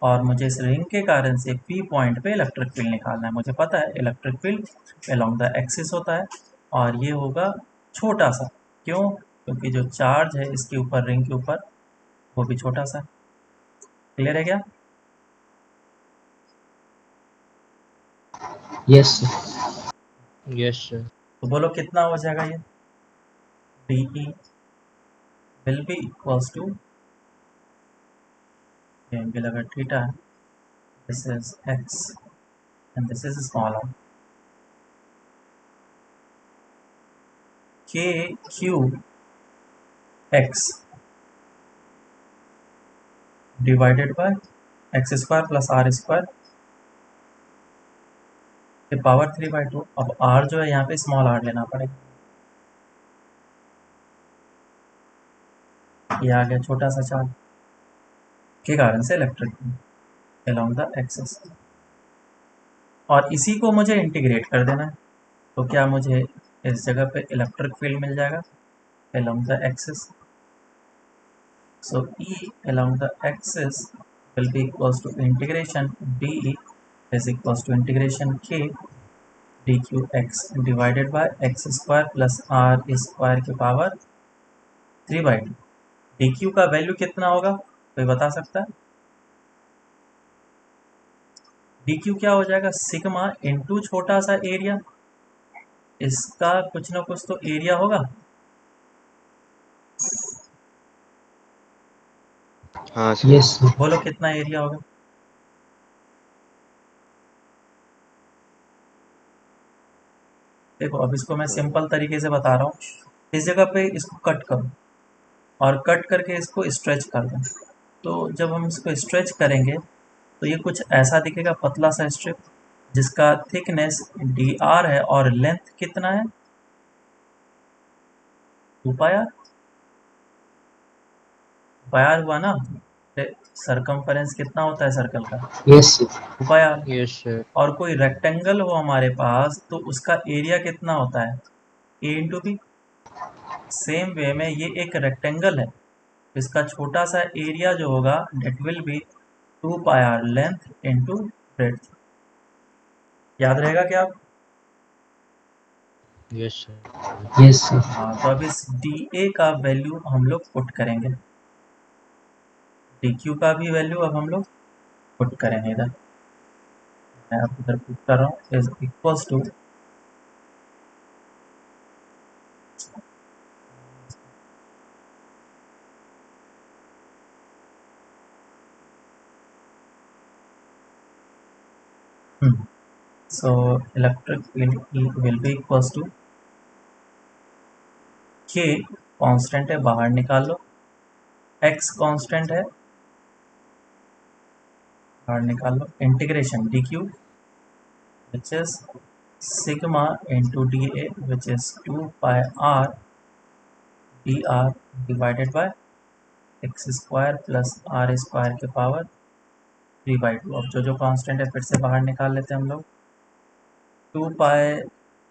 और मुझे इस रिंग के कारण से p पॉइंट पे इलेक्ट्रिक फील्ड निकालना है। मुझे पता है electric field along the axis होता है और ये होगा छोटा सा, क्यों, क्योंकि जो चार्ज है इसके ऊपर, रिंग के ऊपर, वो भी छोटा सा। क्लियर है क्या।
Yes sir.
Yes sir.
तो बोलो कितना हो जाएगा, ये DE will be equals to, angle अगर थीटा है, this is x and this is small r, k cube x divided by X square plus are square के पावर 3/2। अब r जो है यहाँ पे स्मॉल r लेना पड़ेगा, ये आ गया छोटा सा चार्ज के कारण से electric field along the axis. और इसी को मुझे इंटीग्रेट कर देना है, तो क्या मुझे इस जगह पे इलेक्ट्रिक फील्ड मिल जाएगा along the axis. So E along the axis will be equals to integration DE is equals to integration K dqx divided by x square plus r square के पावर 3/2। dq का value कितना होगा, कोई बता सकता है। dq क्या हो जाएगा, सिग्मा इंटू छोटा सा एरिया, इसका कुछ ना कुछ तो एरिया होगा।
हाँ सर।
Yes sir.
बोलो कितना एरिया होगा। देखो अब इसको मैं सिंपल तरीके से बता रहा हूँ, इस जगह पे इसको कट करो और कट करके इसको स्ट्रेच कर दो। तो जब हम इसको स्ट्रेच करेंगे तो ये कुछ ऐसा दिखेगा, पतला सा स्ट्रिप जिसका थिकनेस dr है और लेंथ कितना है, 2 पाई r। पाई आर हुआ ना, सरकमफेरेंस कितना होता है सर्कल का,
yes sir.
2 pi R.
Yes sir.
और कोई रेक्टेंगल हो हमारे पास तो उसका एरिया कितना होता है, ए इंटू बी। सेम वे में ये एक रेक्टेंगल है, इसका छोटा सा एरिया जो होगा that will be 2 pi R length into breadth. याद रहेगा क्या आप?
Yes sir.
Yes sir.
हाँ, तो अब इस डी ए का वैल्यू हम लोग पुट करेंगे, डी क्यू का भी वैल्यू अब हम लोग पुट करेंगे इधर। मैं अब इधर पुट कर रहा हूँ, is equals to so electric field E will be equals to K, constant है बाहर निकाल लो, X कांस्टेंट है बाहर निकाल लो, integration d q which is sigma into dA which is 2 pi r dr divided by x square plus r square के power 3/2। अब जो जो कांस्टेंट है फिर से बाहर निकाल लेते हैं हम लोग। 2 पाई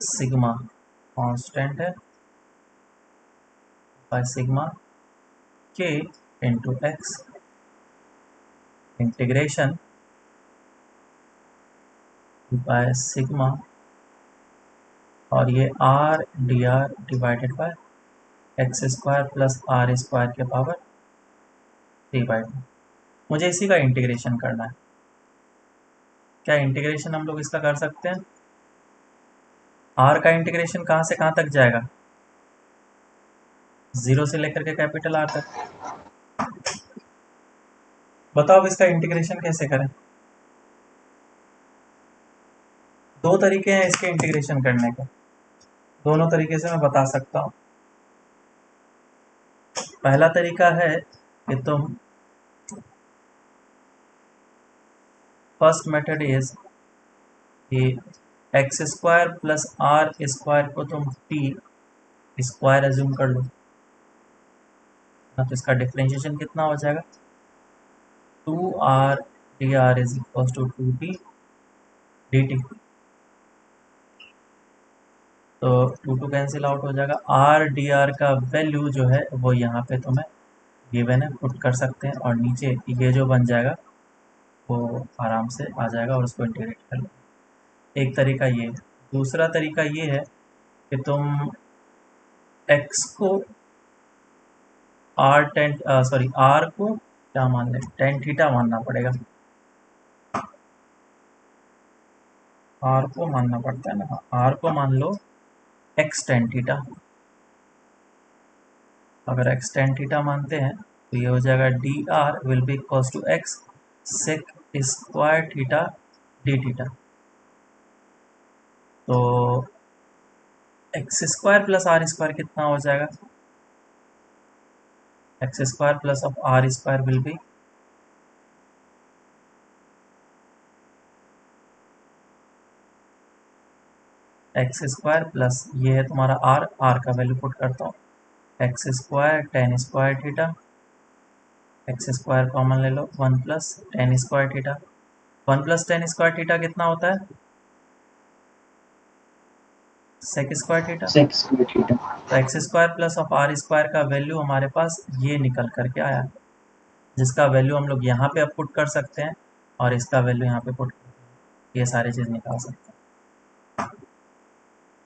सिग्मा कांस्टेंट है, pi sigma k into X integration by sigma, और ये R D R divided by X square plus are square के पावर 3/2। मुझे इसी का इंटीग्रेशन करना है। क्या इंटीग्रेशन हम लोग इसका कर सकते हैं? आर का इंटीग्रेशन कहाँ से कहाँ तक जाएगा, 0 से लेकर के कैपिटल आर तक। बताओ अब इसका इंटीग्रेशन कैसे करें? दो तरीके हैं इसके इंटीग्रेशन करने के, दोनों तरीके से मैं बता सकता हूँ। पहला तरीका है कि तुम, फर्स्ट मेथड इज कि X square plus are square को तुम टी स्क्वायर एज्यूम कर लो, तो इसका डिफरेंशिएशन कितना हो जाएगा, 2r dr is equal to 2t dt। तो 2 कैंसिल आउट हो जाएगा, r dr का वैल्यू जो है वो यहाँ पे तुम्हें गिवन है, पुट कर सकते हैं, और नीचे ये जो बन जाएगा वो आराम से आ जाएगा और उसको इंटीग्रेट कर लो। एक तरीका ये है। दूसरा तरीका ये है कि तुम x को r को क्या मान लें, टेन थीटा मानना पड़ेगा, r को मानना पड़ता है ना, r को मान लो x टेन थीटा। अगर x टेन थीटा मानते हैं तो ये हो जाएगा d r will be equal to x sec square theta D theta. तो x square plus are square कितना हो जाएगा, x square plus of are square will be x square plus ये है तुम्हारा आर, आर का वैल्यू पुट करता हूँ, x square tan square theta, x square common ले लो, 1 plus tan square theta. 1 plus tan square theta कितना होता है, sec square theta.
Sec square theta.
तो x square plus of are square का value हमारे पास ये निकल करके आया, जिसका वैल्यू हम लोग यहाँ पे अब पुट कर सकते हैं और इसका वैल्यू यहाँ पे पुट, ये सारी चीज़ निकाल सकते हैं।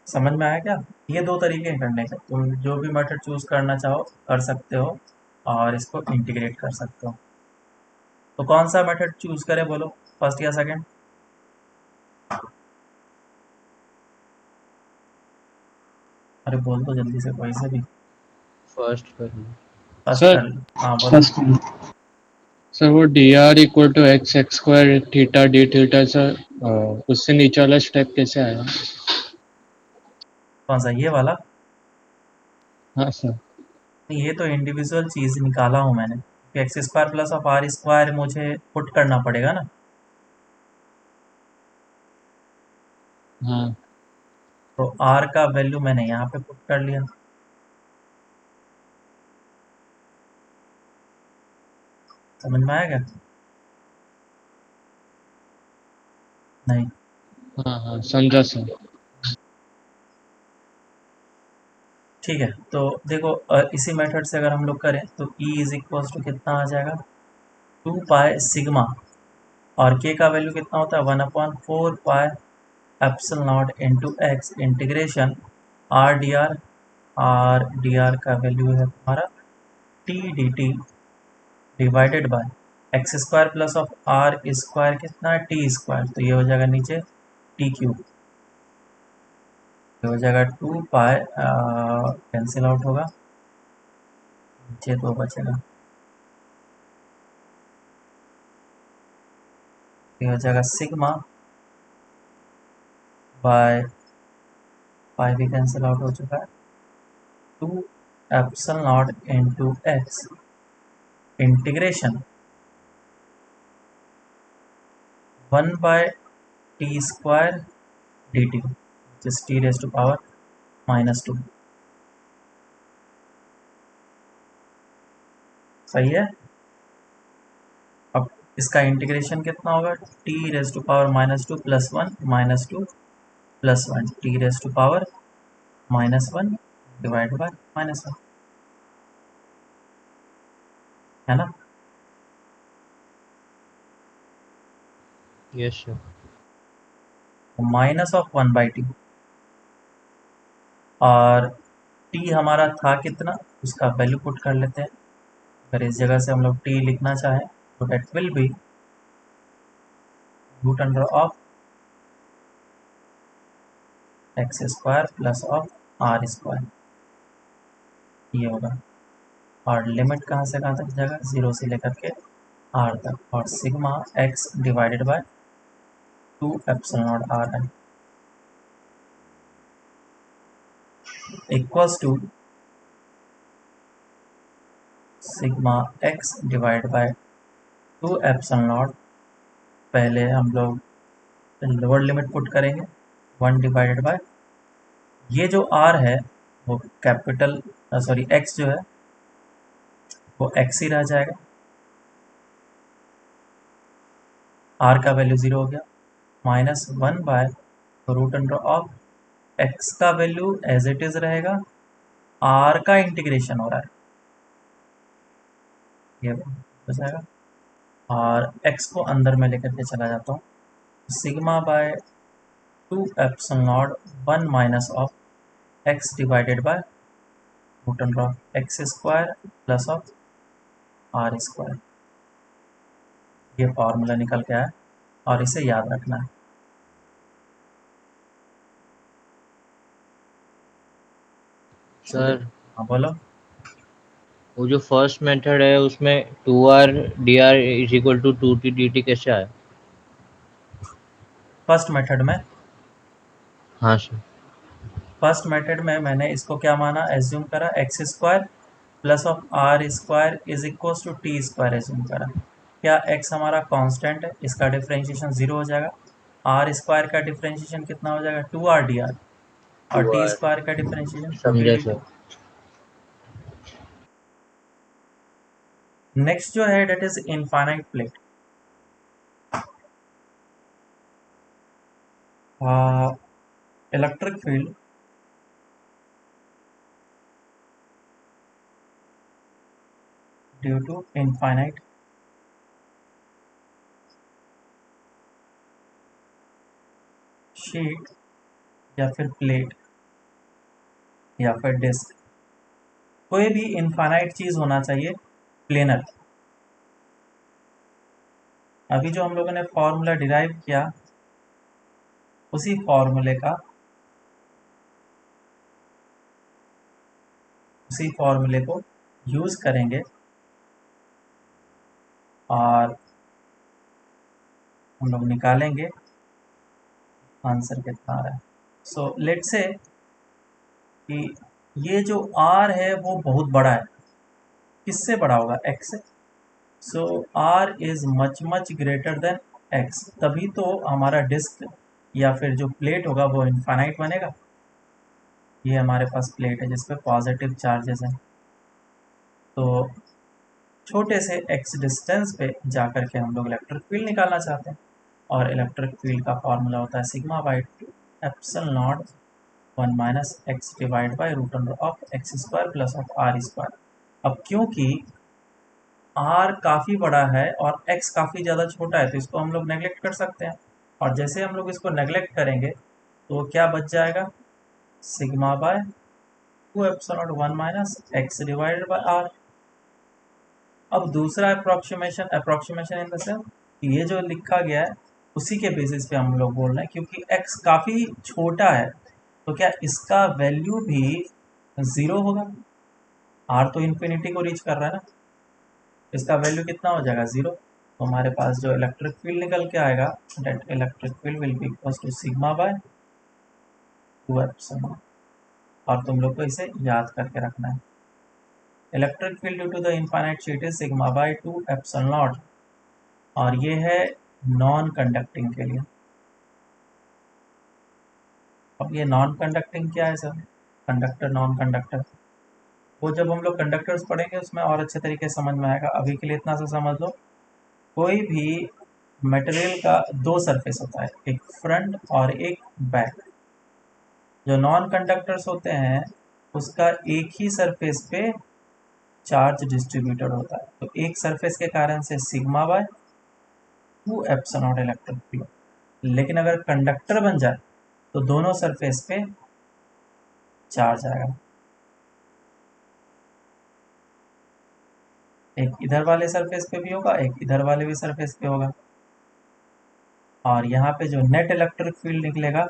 समझ में आया क्या? ये दो तरीके हैं करने के, तुम जो भी मेथड चूज करना चाहो कर सकते हो और इसको इंटीग्रेट कर सकते हो। तो कौन सा मेथड चूज करें बोलो, फर्स्ट या सेकंड? अरे बोल दो जल्दी से, कोई से भी।
फर्स्ट कर लो।
फर्स्ट
सर
कर लो, हाँ बोलो।
फर्स्ट
सर वो D R equal to X X square theta D theta sir, उससे नीचे वाला स्टेप कैसे आया?
कौन सा, ये वाला?
हाँ सर।
ये तो इंडिविजुअल चीज निकाला हूँ मैंने, X square plus of are square मुझे पुट करना पड़ेगा ना,
हाँ
तो आर का वैल्यू मैंने यहाँ पे पुट कर लिया। समझ में आएगा? नहीं?
हाँ हाँ समझा सर।
ठीक है, तो देखो इसी मेथड से अगर हम लोग करें तो E इज इक्वल टू कितना आ जाएगा, 2 पाई सिग्मा, और K का वैल्यू कितना होता है, 1/4 pi epsilon naught into X integration R D R का वैल्यू है हमारा T D T divided by X square plus of are square कितना है, टी स्क्वायर, तो ये हो जाएगा नीचे टी क्यूब, ये हो जाएगा 2 पाई, कैंसिल आउट होगा, नीचे 2 बचेगा, ये हो जाएगा सिग्मा बाय, पाई भी कैंसिल आउट हो चुका है, 2 epsilon naught into X integration 1 by T square D T, जिस टी रेज टू पावर -2। सही है? अब इसका इंटीग्रेशन कितना होगा, T raise to power -2 plus 1 plus 1 T raise to power -1 divide by -1, है ना?
Yes sir.
Minus of 1/t, और t हमारा था कितना, उसका वैल्यू पुट कर लेते हैं। अगर इस जगह से हम लोग t लिखना चाहें तो that will be root under of X square plus of are square, ये होगा, और लिमिट कहाँ से कहाँ तक जाएगा, 0 से लेकर के r तक, और sigma x divided by 2 epsilon not r है equals to sigma x divide by 2 epsilon not, पहले हम लोग लोअर लिमिट पुट करेंगे, 1 डिवाइडेड बाय, ये जो r है वो कैपिटल, सॉरी x जो है वो x ही रह जाएगा, r का वैल्यू 0 हो गया, -1 by root under of x का वैल्यू एज इट इज रहेगा, r का इंटीग्रेशन हो रहा है, ये हो जाएगा, और x को अंदर में लेकर के चला जाता हूँ, sigma by 2 epsilon naught 1 minus of x divided by root under of X square plus of are square, ये फॉर्मूला निकल के आया, और इसे याद रखना है।
सर
हाँ बोलो।
वो जो फर्स्ट मेथड है उसमें 2r dr is equal to 2t dt कैसे आया?
फर्स्ट मेथड में,
हाँ सर।
फर्स्ट मेथड में मैंने इसको क्या माना, एज्यूम करा X square plus of are square is equal to T square assume करा, क्या x हमारा कांस्टेंट है, इसका डिफरेंशिएशन 0 हो जाएगा, आर स्क्वायर का डिफरेंशिएशन कितना हो जाएगा, 2r dr, और टी
2r
स्क्वायर का डिफरेंशिएशन 2t
समझा
dt।
सर।
नेक्स्ट जो है that is infinite plate, electric field due to infinite sheet या फिर प्लेट या फिर डिस्क, कोई भी इनफाइनाइट चीज होना चाहिए प्लेनर। अभी जो हम लोगों ने फॉर्मूला डिराइव किया उसी फॉर्मूले का, उसी फॉर्मूले को यूज करेंगे और हम लोग निकालेंगे आंसर कितना आ रहा है। सो लेट से कि ये जो r है वो बहुत बड़ा है, किससे बड़ा होगा, x से, सो r is much much greater than x, तभी तो हमारा डिस्क या फिर जो प्लेट होगा वो इनफाइनाइट बनेगा। ये हमारे पास प्लेट है जिसपे पॉजिटिव चार्जेस हैं, तो छोटे से x डिस्टेंस पे जाकर के हम लोग इलेक्ट्रिक फील्ड निकालना चाहते हैं, और इलेक्ट्रिक फील्ड का फॉर्मूला होता है sigma by two epsilon naught 1 minus X divide by root under of X square plus of are square. अब क्योंकि r काफ़ी बड़ा है और x काफ़ी ज़्यादा छोटा है, तो इसको हम लोग नेगलेक्ट कर सकते हैं, और जैसे हम लोग इसको नेगलेक्ट करेंगे तो क्या बच जाएगा, sigma by two epsilon 1 minus X divided by R. अब दूसरा अप्रोक्सीमेशन इन द सेंस, ये जो लिखा गया है उसी के बेसिस पे हम लोग बोल रहे हैं, क्योंकि x काफ़ी छोटा है तो क्या इसका वैल्यू भी 0 होगा, r तो इन्फिनिटी को रीच कर रहा है ना, इसका वैल्यू कितना हो जाएगा 0। तो हमारे पास जो इलेक्ट्रिक फील्ड निकल के आएगा, that electric field will be equal to sigma by two epsilon, और तुम लोग को इसे याद करके रखना है। Electric field due to the infinite sheet is sigma by two epsilon naught, और ये है नॉन कंडक्टिंग के लिए। अब ये नॉन कंडक्टिंग क्या है सर, कंडक्टर नॉन कंडक्टर, वो जब हम लोग कंडक्टर्स पढ़ेंगे उसमें और अच्छे तरीके से समझ में आएगा। अभी के लिए इतना सा समझ लो, कोई भी मटेरियल का दो सरफेस होता है, एक फ्रंट और एक बैक। जो नॉन कंडक्टर्स होते हैं उसका एक ही सरफेस पे चार्ज डिस्ट्रीब्यूटेड होता है, तो एक सरफेस के कारण से sigma by two epsilon not electric field. लेकिन अगर कंडक्टर बन जाए तो दोनों सरफेस पे चार्ज आएगा, एक इधर वाले सरफेस पे भी होगा, एक इधर वाले भी सरफेस पे होगा, और यहाँ पे जो नेट इलेक्ट्रिक फील्ड निकलेगा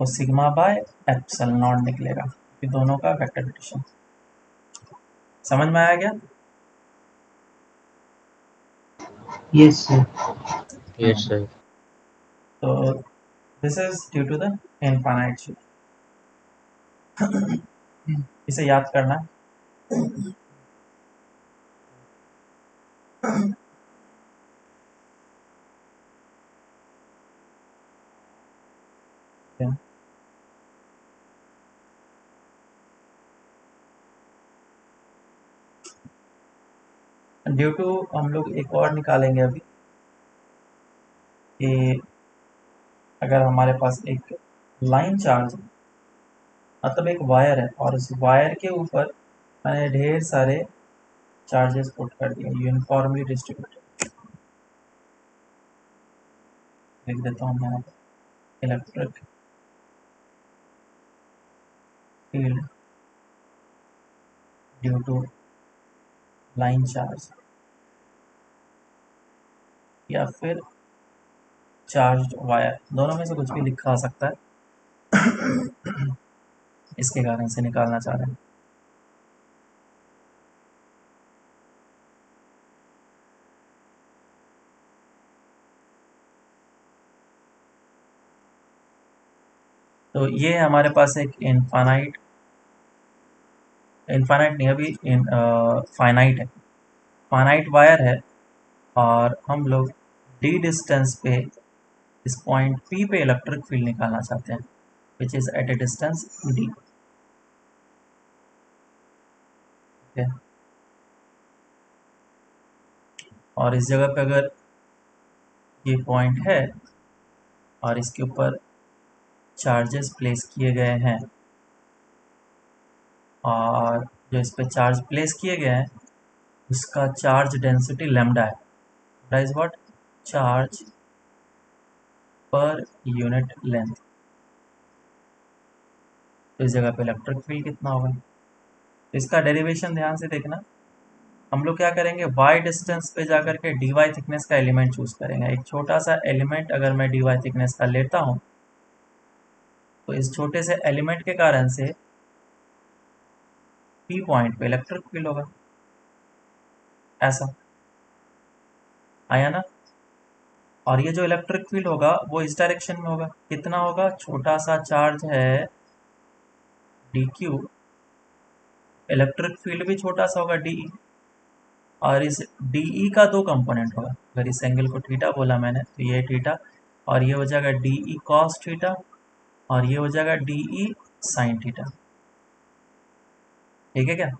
वो सिग्मा बाय एप्सिलॉन नॉट निकलेगा, कि दोनों का वेक्टर एडिशन। समझ में आया क्या?
Yes sir.
Yes sir.
तो this is due to the infinite sheet, इसे याद करना है। ड्यू टू हम लोग एक और निकालेंगे अभी, कि अगर हमारे पास एक लाइन चार्ज मतलब एक वायर है, और उस वायर के ऊपर मैंने ढेर सारे चार्जेस पुट कर दिए यूनिफॉर्मली डिस्ट्रीब्यूटेड। लिख देता हूँ मैं electric field due to line charge, या फिर चार्ज वायर, दोनों में से कुछ भी लिखा आ सकता है। इसके कारण से निकालना चाह रहे हैं। तो ये हमारे पास एक इनफाइनाइट नहीं, अभी फाइनाइट है, फाइनाइट वायर है, और हम लोग डी डिस्टेंस पे इस पॉइंट पी पे इलेक्ट्रिक फील्ड निकालना चाहते हैं, which is at a distance D. और इस जगह पे अगर ये पॉइंट है और इसके ऊपर चार्जेस प्लेस किए गए हैं, और जो इस पे चार्ज प्लेस किए गए हैं उसका चार्ज डेंसिटी लैम्डा है, दैट इज व्हाट, चार्ज पर यूनिट लेंथ। तो इस जगह पे इलेक्ट्रिक फील्ड कितना होगा, तो इसका डेरिवेशन ध्यान से देखना। हम लोग क्या करेंगे, y डिस्टेंस पे जाकर के dy थिकनेस का एलिमेंट चूज करेंगे। एक छोटा सा एलिमेंट अगर मैं dy थिकनेस का लेता हूँ तो इस छोटे से एलिमेंट के कारण से p पॉइंट पे इलेक्ट्रिक फील्ड होगा, ऐसा आया ना। और ये जो इलेक्ट्रिक फील्ड होगा वो इस डायरेक्शन में होगा, कितना होगा, छोटा सा चार्ज है dq, इलेक्ट्रिक फील्ड भी छोटा सा होगा de, और इस de का दो कंपोनेंट होगा। अगर इस एंगल को थीटा बोला मैंने तो ये थीटा, और ये हो जाएगा de cos थीटा, और ये हो जाएगा de sin थीटा। ठीक है क्या?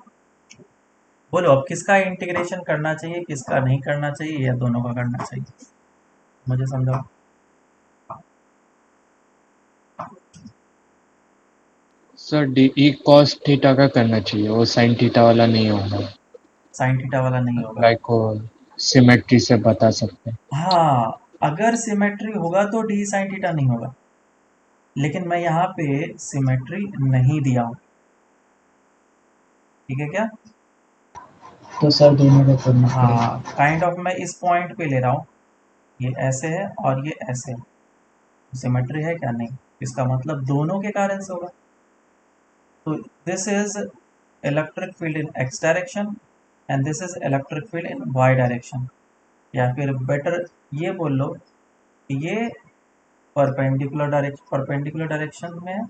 बोलो अब किसका इंटीग्रेशन करना चाहिए, किसका नहीं करना चाहिए, या दोनों का करना चाहिए, मुझे समझाओ।
Sir D e cos theta का करना चाहिए, वो साइन थीटा वाला नहीं होगा।
साइन थीटा वाला नहीं होगा।
लाइक वो सिमेट्री से बता सकते हैं।
हाँ, अगर सिमेट्री होगा तो डी साइन थीटा नहीं होगा, लेकिन मैं यहाँ पे सिमेट्री नहीं दिया हूँ, ठीक है क्या।
तो सर दोनों का करना पड़ेगा।
हाँ, काइंड ऑफ मैं इस पॉइंट पे ले रहा हूँ, ये ऐसे है और ये ऐसे है, सिमेट्री है क्या, नहीं, इसका मतलब दोनों के कारण से होगा। तो this is electric field in X direction and this is electric field in Y direction, या फिर बेटर ये बोल लो कि ये परपेंडिकुलर डायरेक्शन में है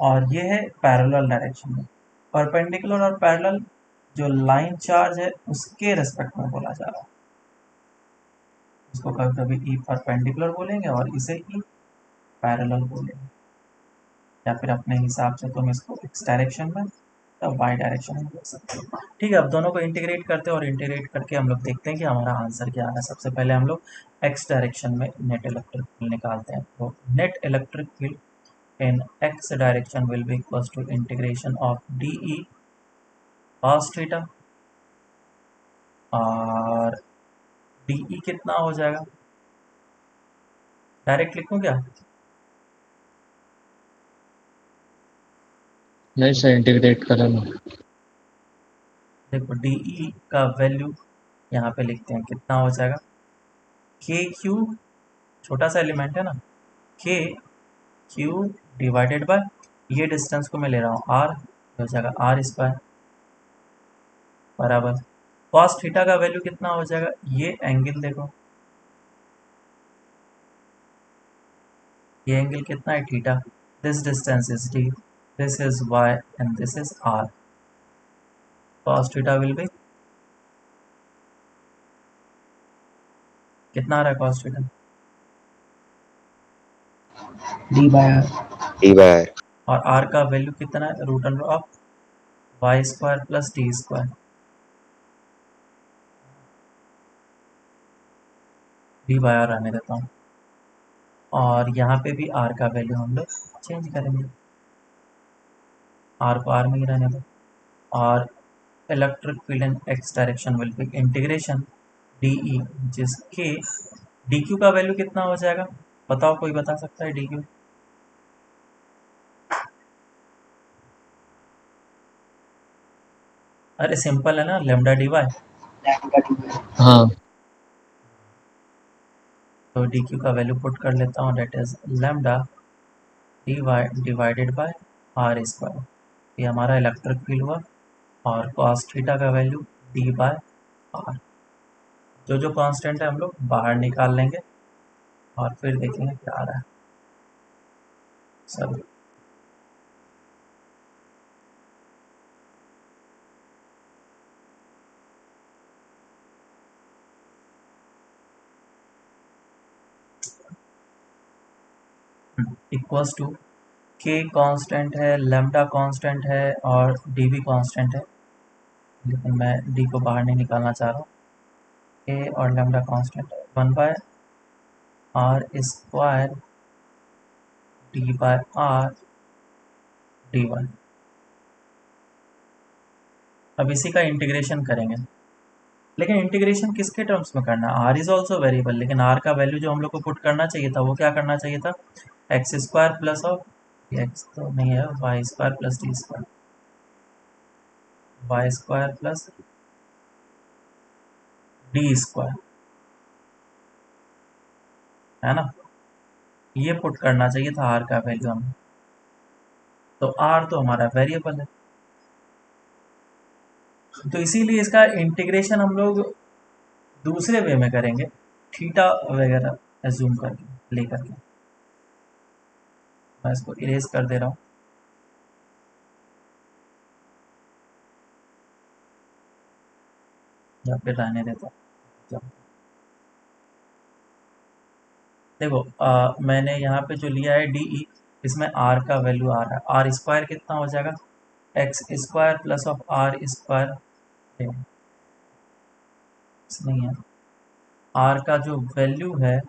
और ये है पैरेलल डायरेक्शन में। परपेंडिकुलर और पैरेलल जो लाइन चार्ज है उसके रेस्पेक्ट में बोला जा रहा है, इसको कभी कभी ई परपेंडिकुलर बोलेंगे और इसे ई पैरेलल बोलेंगे, या फिर अपने हिसाब से तुम इसको एक्स डायरेक्शन में या वाई डायरेक्शन में बोल सकते हो। ठीक है, अब दोनों को इंटीग्रेट करते हैं और इंटीग्रेट करके हम लोग देखते हैं कि हमारा आंसर क्या आ रहा है। सबसे पहले हम लोग एक्स डायरेक्शन में नेट इलेक्ट्रिक फील्ड निकालते हैं। तो net electric field in x direction will be equals to integration of dE cos theta, और dE कितना हो जाएगा, डायरेक्ट लिखूं क्या,
नहीं सर, इंटीग्रेट करो ना।
देखो dE का वैल्यू यहाँ पे लिखते हैं, कितना हो जाएगा, k क्यूब, छोटा सा एलिमेंट है ना, k क्यूब डिवाइडेड बाय, ये डिस्टेंस को मैं ले रहा हूँ r, हो जाएगा r स्क्वायर बराबर cos थीटा का वैल्यू कितना हो जाएगा, ये एंगल देखो, ये एंगल कितना है, theta, this distance is d, this is y and this is r, cos theta will be, कितना आ रहा है cos theta,
D by R.
और r का वैल्यू कितना है, root under of Y square plus D square, D by R आने देता हूँ, और यहाँ पे भी r का वैल्यू हम लोग चेंज करेंगे, r को r में ही रहने दो, और electric field in X direction will B integration dE जिसके dq का वैल्यू कितना हो जाएगा, बताओ, कोई बता सकता है dq, अरे सिंपल है ना, लेमडा डी वाई,
हाँ
तो dq का वैल्यू पुट कर लेता हूँ, that is lambda D Y divided by are square, ये हमारा इलेक्ट्रिक फील्ड हुआ, और cos थीटा का वैल्यू d बाय आर, जो जो कांस्टेंट है हम लोग बाहर निकाल लेंगे और फिर देखेंगे क्या आ रहा है सब। इक्वल्स टू k कांस्टेंट है, लेमडा कांस्टेंट है और d भी कांस्टेंट है, लेकिन मैं d को बाहर नहीं निकालना चाह रहा हूँ, k और लेमडा कांस्टेंट है, 1 by are square D by R D one. अब इसी का इंटीग्रेशन करेंगे, लेकिन इंटीग्रेशन किसके टर्म्स में करना है, आर इज ऑल्सो वेरिएबल, लेकिन आर का वैल्यू जो हम लोग को पुट करना चाहिए था वो क्या करना चाहिए था, X square plus of, X तो नहीं है, Y square plus D square, Y square plus D square, है ना, ये पुट करना चाहिए था आर का वैल्यू हमें, तो आर तो हमारा वेरिएबल है, तो इसीलिए इसका इंटीग्रेशन हम लोग दूसरे वे में करेंगे, थीटा वगैरह एज्यूम करके लेकर के, मैं इसको इरेज कर दे रहा हूँ, या फिर रहने देता हूँ। देखो मैंने यहाँ पे जो लिया है डी, इसमें आर का वैल्यू आ रहा है, आर स्क्वायर कितना हो जाएगा, x square plus of are square नहीं है, आर का जो वैल्यू है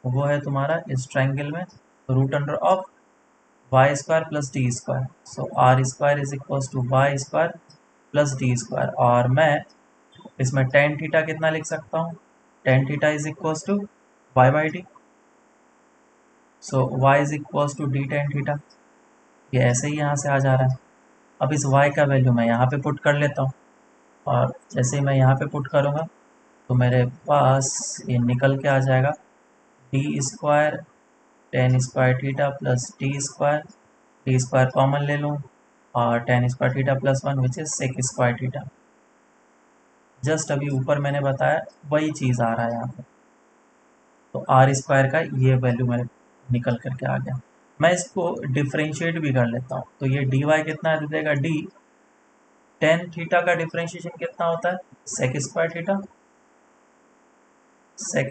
वो है तुम्हारा इस ट्रायंगल में root under of Y square plus D square. So R square is equal to Y square plus D square, और मैं इसमें टेन थीटा कितना लिख सकता हूँ, tan theta is equal to Y by D. So Y is equal to D tan theta, ये ऐसे ही यहाँ से आ जा रहा है। अब इस y का वैल्यू मैं यहाँ पे पुट कर लेता हूँ, और जैसे ही मैं यहाँ पे पुट करूँगा तो मेरे पास ये निकल के आ जाएगा D square tan square theta plus D square common ले लूँ, और tan square theta plus one which is sec square theta. Just अभी ऊपर मैंने बताया वही चीज़ आ रहा है यहाँ पे, तो आर स्क्वायर का ये वैल्यू मेरे निकल करके आ गया। मैं इसको डिफ्रेंशिएट भी कर लेता हूँ, तो ये डी वाई कितना दे देगा, डी टेन थीटा का डिफ्रेंशिएशन कितना होता है, सेक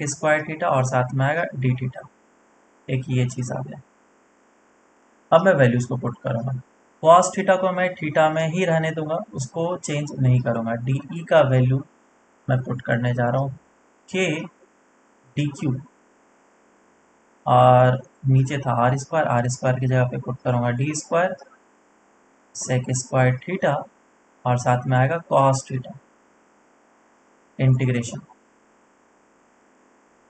स्क्वायर थीटा और साथ में आएगा डी थीटा, एक ये चीज़ आ गया। अब मैं वैल्यूज़ को पुट करूँगा, कॉस थीटा को मैं थीटा में ही रहने दूंगा, उसको चेंज नहीं करूँगा। डी ई का वैल्यू मैं पुट करने जा रहा हूँ के डी क्यू, और नीचे था आर स्क्वायर की जगह पे पुट करूँगा D square sec square theta और साथ में आएगा कॉस थीटा इंटीग्रेशन,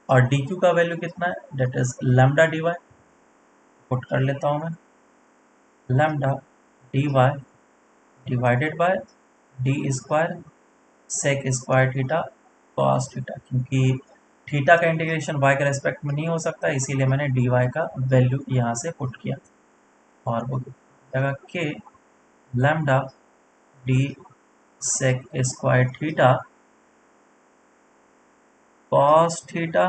और डी क्यू का वैल्यू कितना है, that is lambda D Y, put कर लेता हूँ मैं lambda D Y divided by D square sec square theta cos theta, क्योंकि थीटा का इंटीग्रेशन वाई के रेस्पेक्ट में नहीं हो सकता, इसीलिए मैंने डी वाई का वैल्यू यहाँ से पुट किया, और वो जगह K lambda D sec square theta cos theta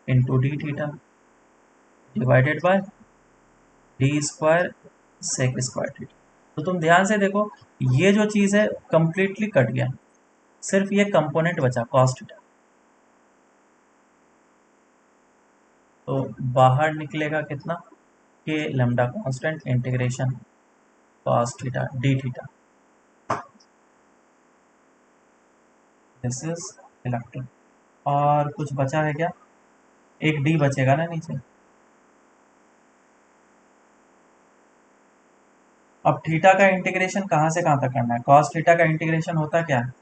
into D theta divided by D square sec square theta. तो तुम ध्यान से देखो, ये जो चीज़ है कंप्लीटली कट गया, सिर्फ ये कंपोनेंट बचा कॉस थीटा, तो बाहर निकलेगा कितना, के lambda constant integration cos theta D theta. This is electric. और कुछ बचा है क्या, एक डी बचेगा ना नीचे। अब थीटा का इंटीग्रेशन कहाँ से कहाँ तक करना है, कॉस थीटा का इंटीग्रेशन होता क्या है,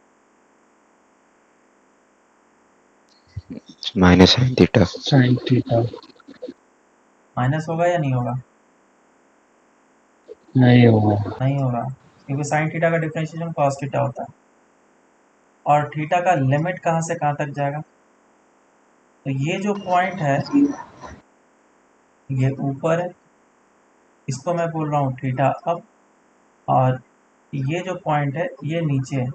minus sine theta.
Sine theta
minus होगा या नहीं होगा,
नहीं होगा।
नहीं होगा, क्योंकि साइन थीटा का डिफरेंशिएशन कॉस थीटा होता है। और थीटा का लिमिट कहाँ से कहाँ तक जाएगा, तो ये जो पॉइंट है ये ऊपर है, इसको मैं बोल रहा हूँ थीटा अप, और ये जो पॉइंट है ये नीचे है,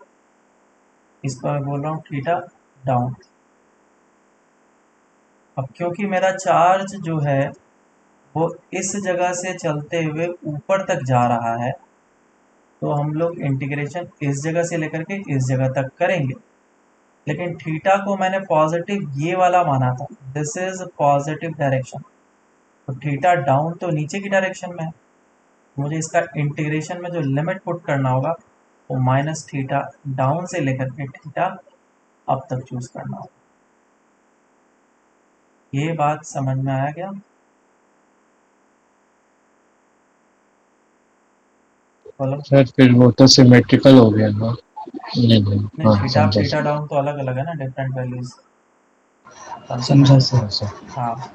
इसको मैं बोल रहा हूँ थीटा डाउन। अब क्योंकि मेरा चार्ज जो है वो इस जगह से चलते हुए ऊपर तक जा रहा है, तो हम लोग इंटीग्रेशन इस जगह से लेकर के इस जगह तक करेंगे, लेकिन थीटा को मैंने पॉजिटिव ये वाला माना था, दिस इज पॉजिटिव डायरेक्शन, तो थीटा डाउन तो नीचे की डायरेक्शन में है, मुझे इसका इंटीग्रेशन में जो लिमिट पुट करना होगा वो माइनस थीटा डाउन से लेकर के थीटा अप तक चूज करना होगा। ये बात समझ में आया क्या, बोलो।
सर फिर वो तो सिमेट्रिकल हो गया ना। नहीं नहीं,
नहीं,
हाँ
थीटा
समझा
थीटा डाउन तो अलग अलग है ना, डिफरेंट वैल्यूज।
समझा सर।
सर।
हाँ,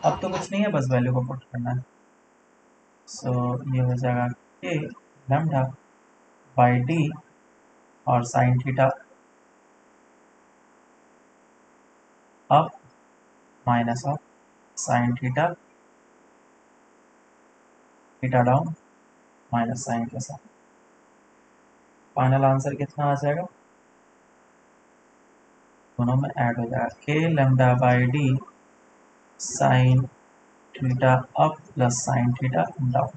अब तो कुछ नहीं है, बस वैल्यू को पुट करना है। सो ये हो जाएगा के लैम्डा बाई डी और sine theta up minus of sine theta theta down minus sine के साथ। फाइनल आंसर कितना आ जाएगा, दोनों में ऐड हो जाएगा K lambda by D sign theta up plus sine theta down.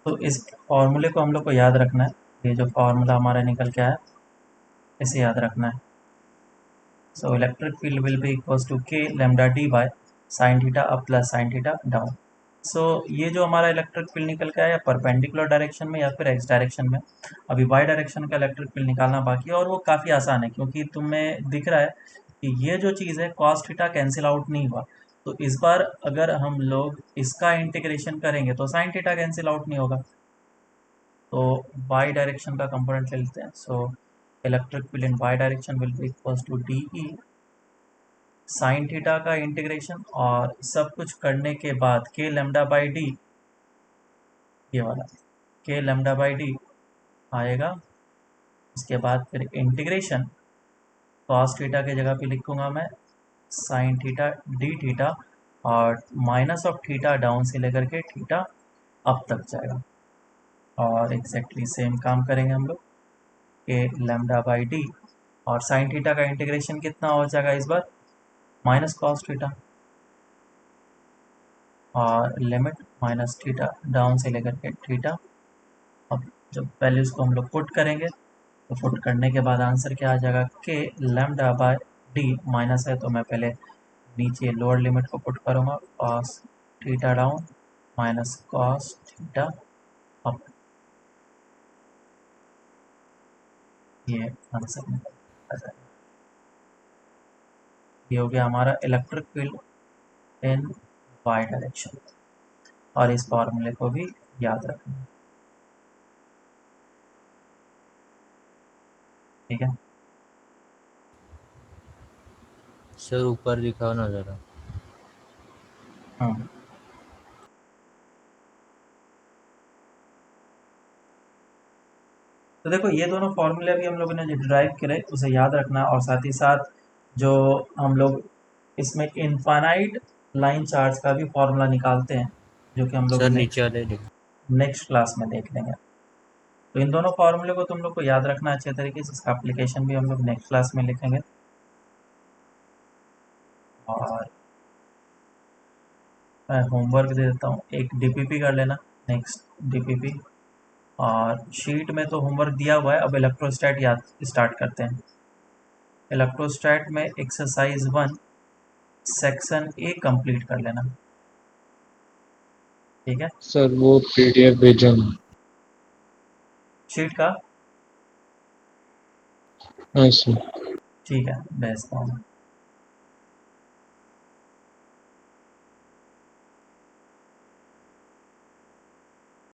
तो इस फॉर्मूले को हम लोग को याद रखना है, ये जो फॉर्मूला हमारा निकल के आया इसे याद रखना है। So electric field will be equals to k lambda d by sine theta up plus sine theta down. सो ये जो हमारा इलेक्ट्रिक फील्ड निकल के आया परपेंडिकुलर डायरेक्शन में या फिर एक्स डायरेक्शन में। अभी वाई डायरेक्शन का इलेक्ट्रिक फील्ड निकालना बाकी है और वो काफ़ी आसान है क्योंकि तुम्हें दिख रहा है कि ये जो चीज़ है कॉस थीटा कैंसिल आउट नहीं हुआ। तो इस बार अगर हम लोग इसका इंटीग्रेशन करेंगे तो साइन थीटा कैंसिल आउट नहीं होगा। तो वाई डायरेक्शन का कंपोनेंट ले लेते हैं। So electric field in Y direction will be equals to D E sine theta का इंटीग्रेशन और सब कुछ करने के बाद के लेमडा बाई डी, ये वाला के लेमडा बाई डी आएगा। इसके बाद फिर इंटीग्रेशन कॉस थीटा की जगह पे लिखूंगा मैं साइन थीटा डी थीटा और माइनस ऑफ थीटा डाउन से लेकर के थीटा अप तक जाएगा। और एग्जैक्टली सेम काम करेंगे हम लोग के लेमडा बाई डी और साइन थीटा का इंटीग्रेशन कितना हो जाएगा इस बार माइनस कॉस थीटा और लिमिट माइनस थीटा डाउन से लेकर के थीटा। अब जब वैल्यूज़ को हम लोग पुट करेंगे तो पुट करने के बाद आंसर क्या आ जाएगा के लेमडा बाय डी माइनस है तो मैं पहले नीचे लोअर लिमिट को पुट करूँगा cos theta down minus cos theta up. ये आंसर निकल जाएगा। ये हो गया हमारा electric field in Y direction और इस फॉर्मूले को भी याद रखना। ठीक है,
सर ऊपर दिखाओ ना जरा।
हाँ तो देखो ये दोनों फॉर्मूले अभी हम लोगों ने जो डिराइव करे उसे याद रखना और साथ ही साथ जो हम लोग इसमें इनफाइनाइट लाइन चार्ज का भी फॉर्मूला निकालते हैं जो कि हम लोग
सर नीचे वाले
नेक्स्ट क्लास में देख लेंगे। तो इन दोनों फॉर्मूले को तुम लोग को याद रखना अच्छे तरीके से, इसका एप्लीकेशन भी हम लोग नेक्स्ट क्लास में लिखेंगे। और मैं होमवर्क दे देता हूँ, एक डीपीपी कर लेना, नेक्स्ट डीपीपी। और शीट में तो होमवर्क दिया हुआ है, अब इलेक्ट्रोस्टैट याद स्टार्ट करते हैं। इलेक्ट्रोस्टैट में एक्सरसाइज 1 सेक्शन ए कंप्लीट कर लेना। ठीक है,
सर वो पीडीएफ भेजा मैं।
शीट का
हाँ सर।
ठीक है भेजता हूँ।